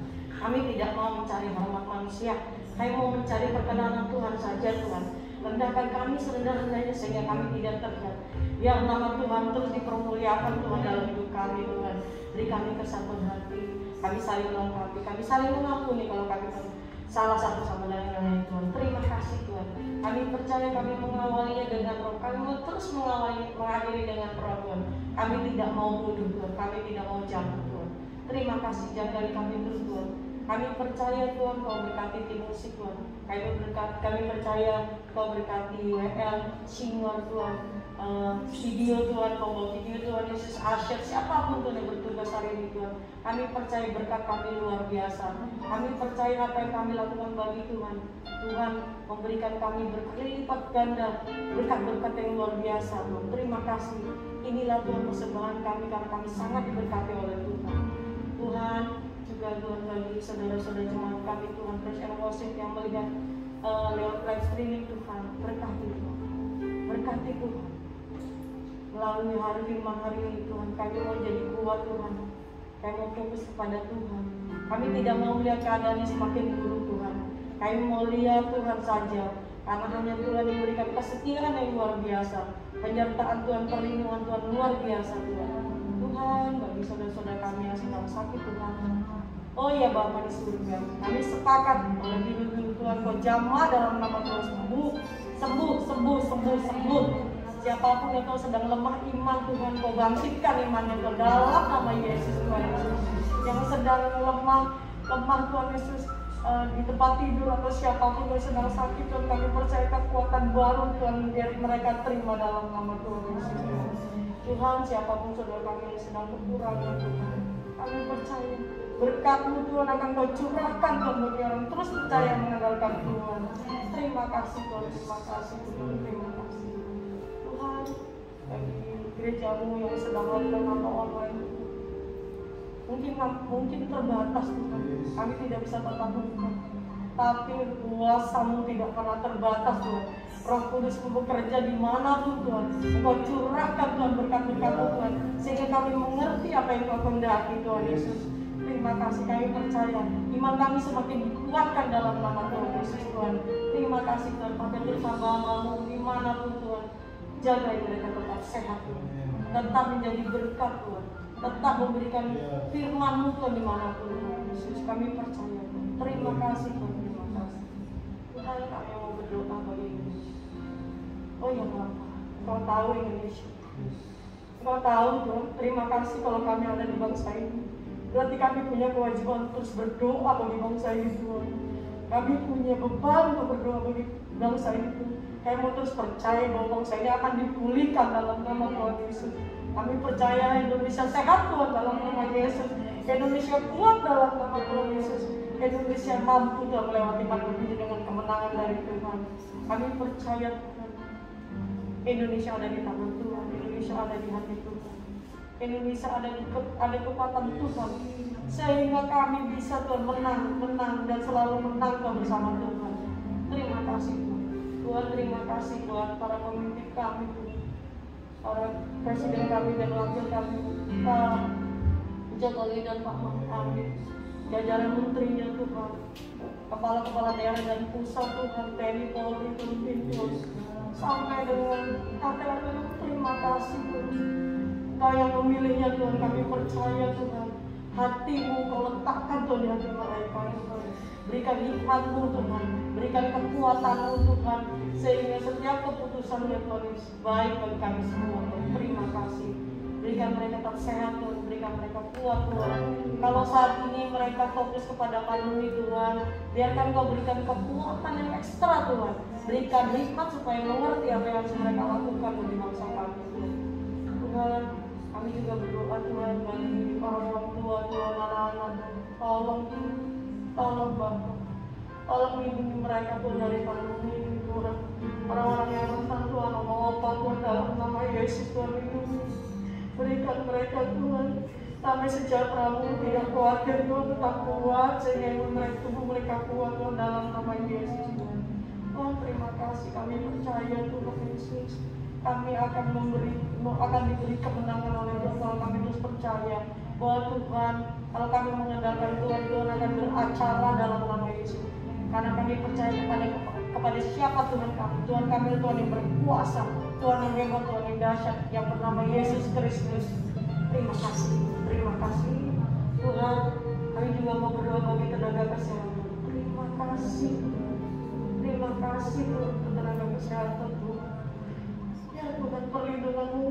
Kami tidak mau mencari hormat manusia, kami mau mencari perkenanan Tuhan saja Tuhan. Rendahkan kami serendah-rendahnya sehingga kami tidak terlihat. Biar nama Tuhan terus dipermuliakan Tuhan dalam hidup kami Tuhan. Beri kami kesatuan hati, kami saling melengkapi, kami saling mengampuni kalau kami salah satu sama lain Tuhan. Terima kasih Tuhan. Kami percaya kami mengawalinya dengan roh. Kami mau terus mengakhiri dengan roh Tuhan. Kami tidak mau bodoh Tuhan. Kami tidak mau jatuh Tuhan. Terima kasih, jaga kami terus Tuhan. Kami percaya Tuhan Kau berkati tim musik Tuhan. Kami percaya Kau berkati WL, Singwar Tuhan, video Tuhan, pembawa video Tuhan Yesus, Asyik, siapapun Tuhan yang bertugas hari ini Tuhan. Kami percaya berkat kami luar biasa. Kami percaya apa yang kami lakukan bagi Tuhan. Tuhan memberikan kami berlipat ganda berkat-berkat yang luar biasa Tuhan. Terima kasih. Inilah Tuhan persembahan kami karena kami sangat diberkati oleh Tuhan. Tuhan juga Tuhan bagi saudara-saudara jemaat kami Tuhan, Praise and Worship yang melihat lewat live streaming Tuhan, berkati Tuhan, berkati Tuhan. Melalui hari firman hari ini Tuhan, kami mau jadi kuat Tuhan, kami mau fokus kepada Tuhan. Kami tidak mau lihat keadaannya semakin buruk Tuhan. Kami mau lihat Tuhan saja, karena hanya Tuhan yang memberikan kesetiaan yang luar biasa, penyertaan Tuhan, perlindungan Tuhan luar biasa Tuhan. Tuhan, bagi saudara-saudara kami yang sedang sakit Tuhan, oh ya Bapa di surga, kami sepakat oleh diri Tuhan Kau jamah dalam nama Tuhan, sembuh. Siapapun yang Kau sedang lemah iman Tuhan, Kau bangkitkan imannya Tuhan dalam nama Yesus Tuhan Yesus. Yang sedang lemah Tuhan Yesus di tempat tidur atau siapapun yang sedang sakit Tuhan, kami percaya kekuatan baru Tuhan dari mereka terima dalam nama Tuhan Yesus. Tuhan, siapapun saudara kami yang sedang kekurangan Tuhan, kami percaya berkat-Mu Tuhan akan Kau curahkan Tuhan bagi orang terus percaya mengandalkan Tuhan. Terima kasih Tuhan, terima kasih Tuhan, terima kasih Tuhan. Bagi gereja-Mu yang sedang offline atau online, mungkin terbatas Tuhan, kami tidak bisa tatap muka, tapi kuasa-Mu tidak pernah terbatas Tuhan. Roh Kudus-Mu bekerja di manapun Tuhan. Engkau curahkan Tuhan berkat-berkat-Mu Tuhan, sehingga kami mengerti apa yang Kau kehendaki Tuhan Yesus. Terima kasih, kami percaya iman kami semakin dikuatkan dalam nama Tuhan Yesus Tuhan. Terima kasih Tuhan, pakai bersama-Mu dimanapun Tuhan. Jaga mereka tetap sehat Tuhan, tetap menjadi berkat Tuhan, tetap memberikan firman-Mu Tuhan dimanapun Tuhan Yesus. Kami percaya Tuhan. Terima kasih Tuhan, terima kasih Tuhan. Kami mau berdoa bagi Indonesia. Oh ya Bapa, Kau tahu Indonesia, Kau tahu Tuhan. Terima kasih kalau kami ada di bangsa ini. Berarti kami punya kewajiban terus berdoa bagi bangsa ini Tuhan. Kami punya beban untuk berdoa bagi bangsa ini Tuhan. Kami mau terus percaya bahwa bangsa ini akan dipulihkan dalam nama Tuhan Yesus. Kami percaya Indonesia sehat Tuhan dalam nama Yesus. Indonesia kuat dalam nama Tuhan Yesus. Indonesia mampu Tuhan melewati pandemi dengan kemenangan dari Tuhan. Kami percaya Tuhan, Indonesia ada di tangan Tuhan. Indonesia ada di hati Tuhan. Indonesia ada kekuatan Tuhan, sehingga kami bisa Tuhan menang dan selalu menang Tuhan bersama Tuhan. Terima kasih Tuhan, terima kasih buat para pemimpin kami Tuhan, para presiden kami dan wakil kami, Pak Jokowi dan Pak Maruf Amin, jajaran menterinya Tuhan, kepala-kepala daerah dan pusat Tuhan, TNI, Polri, Tuhan, sampai dengan KPU. Terima kasih Tuhan. Kau yang memilihnya Tuhan, kami percaya Tuhan, hati-Mu Kau letakkan Tuhan di hati mereka Tuhan. Berikan hikmat-Mu Tuhan, berikan kekuatan-Mu Tuhan, sehingga setiap keputusan-Nya Tuhan baik bagi kami semua Tuhan. Terima kasih. Berikan mereka tetap sehat Tuhan, berikan mereka kuat Tuhan. Kalau saat ini mereka fokus kepada pandemi Tuhan, biarkan Kau berikan kekuatan yang ekstra Tuhan. Berikan hikmat supaya mengerti apa yang harus mereka lakukan bagi bangsa kami Tuhan. Kami juga berdoa Tuhan bagi orang tua Tuhan, anak-anak, tolong Bapak, tolong lindungi mereka Tuhan dari pandemi ini Tuhan. Orang-orang yang rentan Tuhan, opa Tuhan, dalam nama Yesus Tuhan lindungi. Berikan mereka Tuhan damai sejahtera-Mu, tidak khawatir Tuhan, tetap kuat sehingga tubuh mereka kuat Tuhan, dalam nama Yesus Tuhan. Tuhan, terima kasih, kami percaya Tuhan Yesus, kami akan diberi kemenangan oleh Tuhan. Kami terus percaya bahwa Tuhan, kalau kami mengandalkan Tuhan, Tuhan akan beracara dalam nama Yesus. Karena kami percaya kepada siapa Tuhan kami. Tuhan kami Tuhan yang berkuasa, Tuhan yang hebat, Tuhan yang dahsyat, yang bernama Yesus Kristus. Terima kasih Tuhan. Kami juga mau berdoa bagi tenaga kesehatan. Terima kasih Tuhan, tenaga kesehatan Tuhan. Ya Tuhan, perlindungan-Mu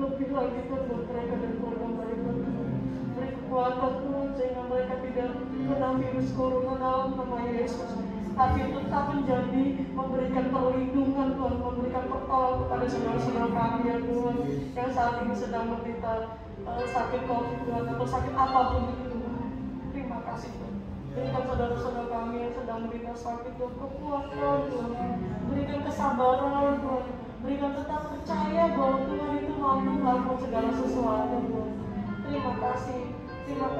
lebih lagi Tuhan buat mereka dan keluarga mereka Tuhan. Beri kekuatan Tuhan sehingga mereka tidak kena virus corona dalam nama Yesus, tapi tetap menjadi memberikan perlindungan Tuhan, memberikan pertolongan kepada saudara-saudara kami ya Tuhan, yang saat ini sedang menderita sakit COVID Tuhan, atau sakit apapun itu Tuhan. Terima kasih Tuhan. Berikan saudara-saudara kami yang sedang menderita sakit Tuhan kekuatan Tuhan, berikan kesabaran Tuhan, berikan tetap percaya bahwa Tuhan itu mampu melakukan segala sesuatu Tuhan. Terima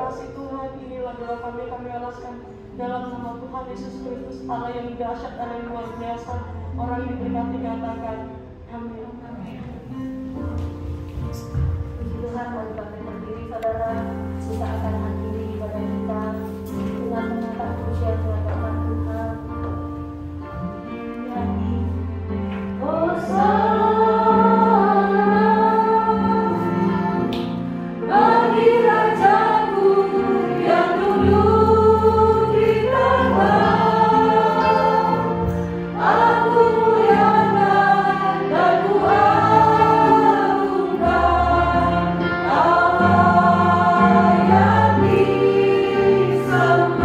kasih Tuhan. Inilah doa kami alaskan dalam nama Tuhan Yesus Kristus, Allah yang dahsyat, Allah yang luar biasa. Orang yang diberkati katakan amin. Tuhan, mari kami berdiri saudara, kita akan mengakhiri ibadah kita dengan mengangkat pujian terhadap Tuhan. Bagi Rajaku yang duduk di tahta, aku muliakan dan ku agungkan Allah yang disembah.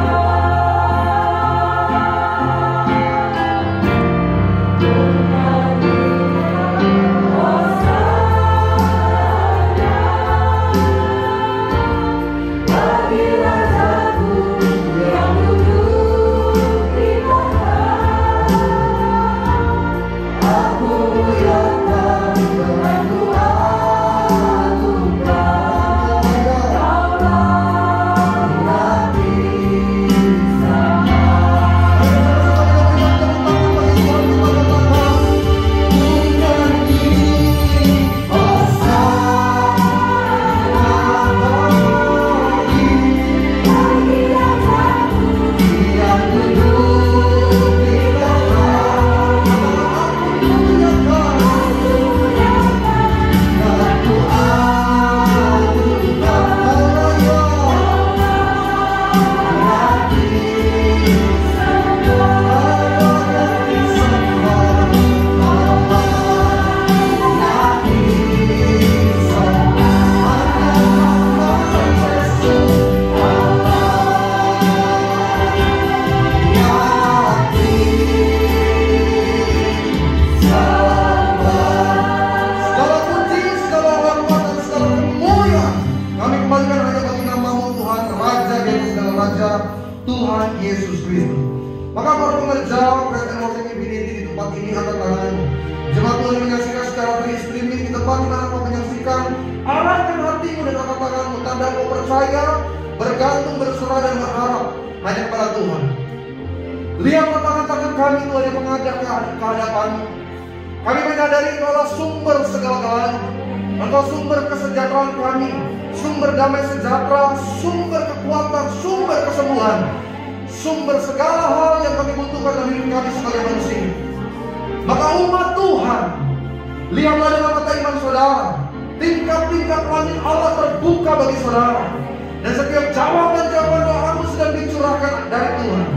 Tuhan Yesus Kristus. Maka para pengerja Praise and Worship Infinity di tempat ini angkat tanganmu. Jemaat Tuhan menyaksikan secara free streaming di tempat di mana kau menyaksikan, arahkan hatimu dan angkat tanganmu, tanda kau percaya, bergantung, berserah dan berharap hanya kepada Tuhan. Lihatlah tangan-tangan kami Tuhan yang menghadap ke hadapanmu. Kami menyadari Engkau adalah sumber segala-galanya. Engkau sumber kesejahteraan kami, sumber damai sejahtera, sumber kekuatan, sumber kesembuhan, sumber segala hal yang kami butuhkan dalam hidup kami sebagai manusia. Maka umat Tuhan, lihatlah dengan mata iman saudara, tingkap-tingkap langit Allah terbuka bagi saudara, dan setiap jawaban-jawaban doamu sedang dicurahkan dari Tuhan.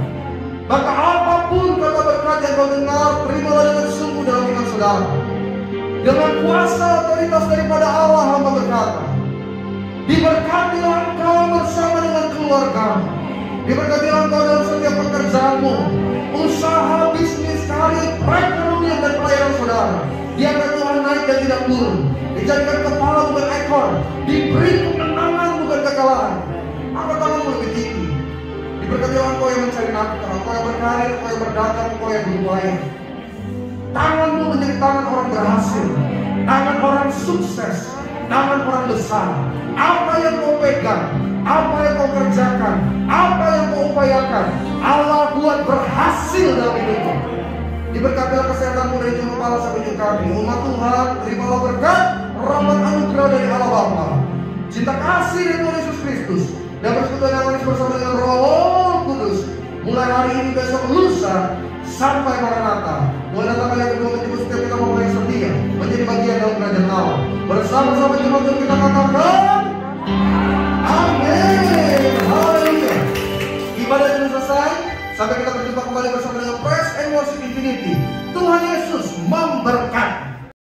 Maka apapun kata berkat yang kau dengar, terimalah dengan sungguh dalam iman saudara. Dengan kuasa otoritas daripada Allah hamba berkata, diberkatilah engkau bersama dengan keluargamu, diberkatilah engkau dalam setiap pekerjaanmu, usaha, bisnis, karir, perekonomian dan pelayanan saudara. Diangkat Tuhan naik dan tidak turun, dijadikan kepala bukan ekor, diberi kemenangan bukan kekalahan. Angkat tanganmu lebih tinggi. Diberkatilah engkau yang mencari nafkah, engkau yang berkarir, engkau yang berdagang, engkau yang berupaya. Tanganmu menjadi tangan orang berhasil, tangan orang sukses, tangan orang besar. Apa yang kau pegang, apa yang kau kerjakan, apa yang kau upayakan, Allah buat berhasil dalam hidupmu. Diberkatilah kesehatanmu dari ujung kepala sampai ujung kaki. Umat Tuhan, terimalah berkat, rahmat anugerah dari Allah Bapa, cinta kasih dari Tuhan Yesus Kristus, dan persekutuan yang manis bersama dengan Roh Kudus, mulai hari ini, besok, lusa, sampai Maranatha. Mulai datang kali yang kedua menjemput setiap kita mau yang setia menjadi bagian dalam kerajaan Allah. Bersama-sama jemaat Tuhan kita katakan amin. Haleluya. Ibadah sudah selesai. Sampai kita berjumpa kembali bersama dengan Praise and Worship Infinity. Tuhan Yesus memberkati.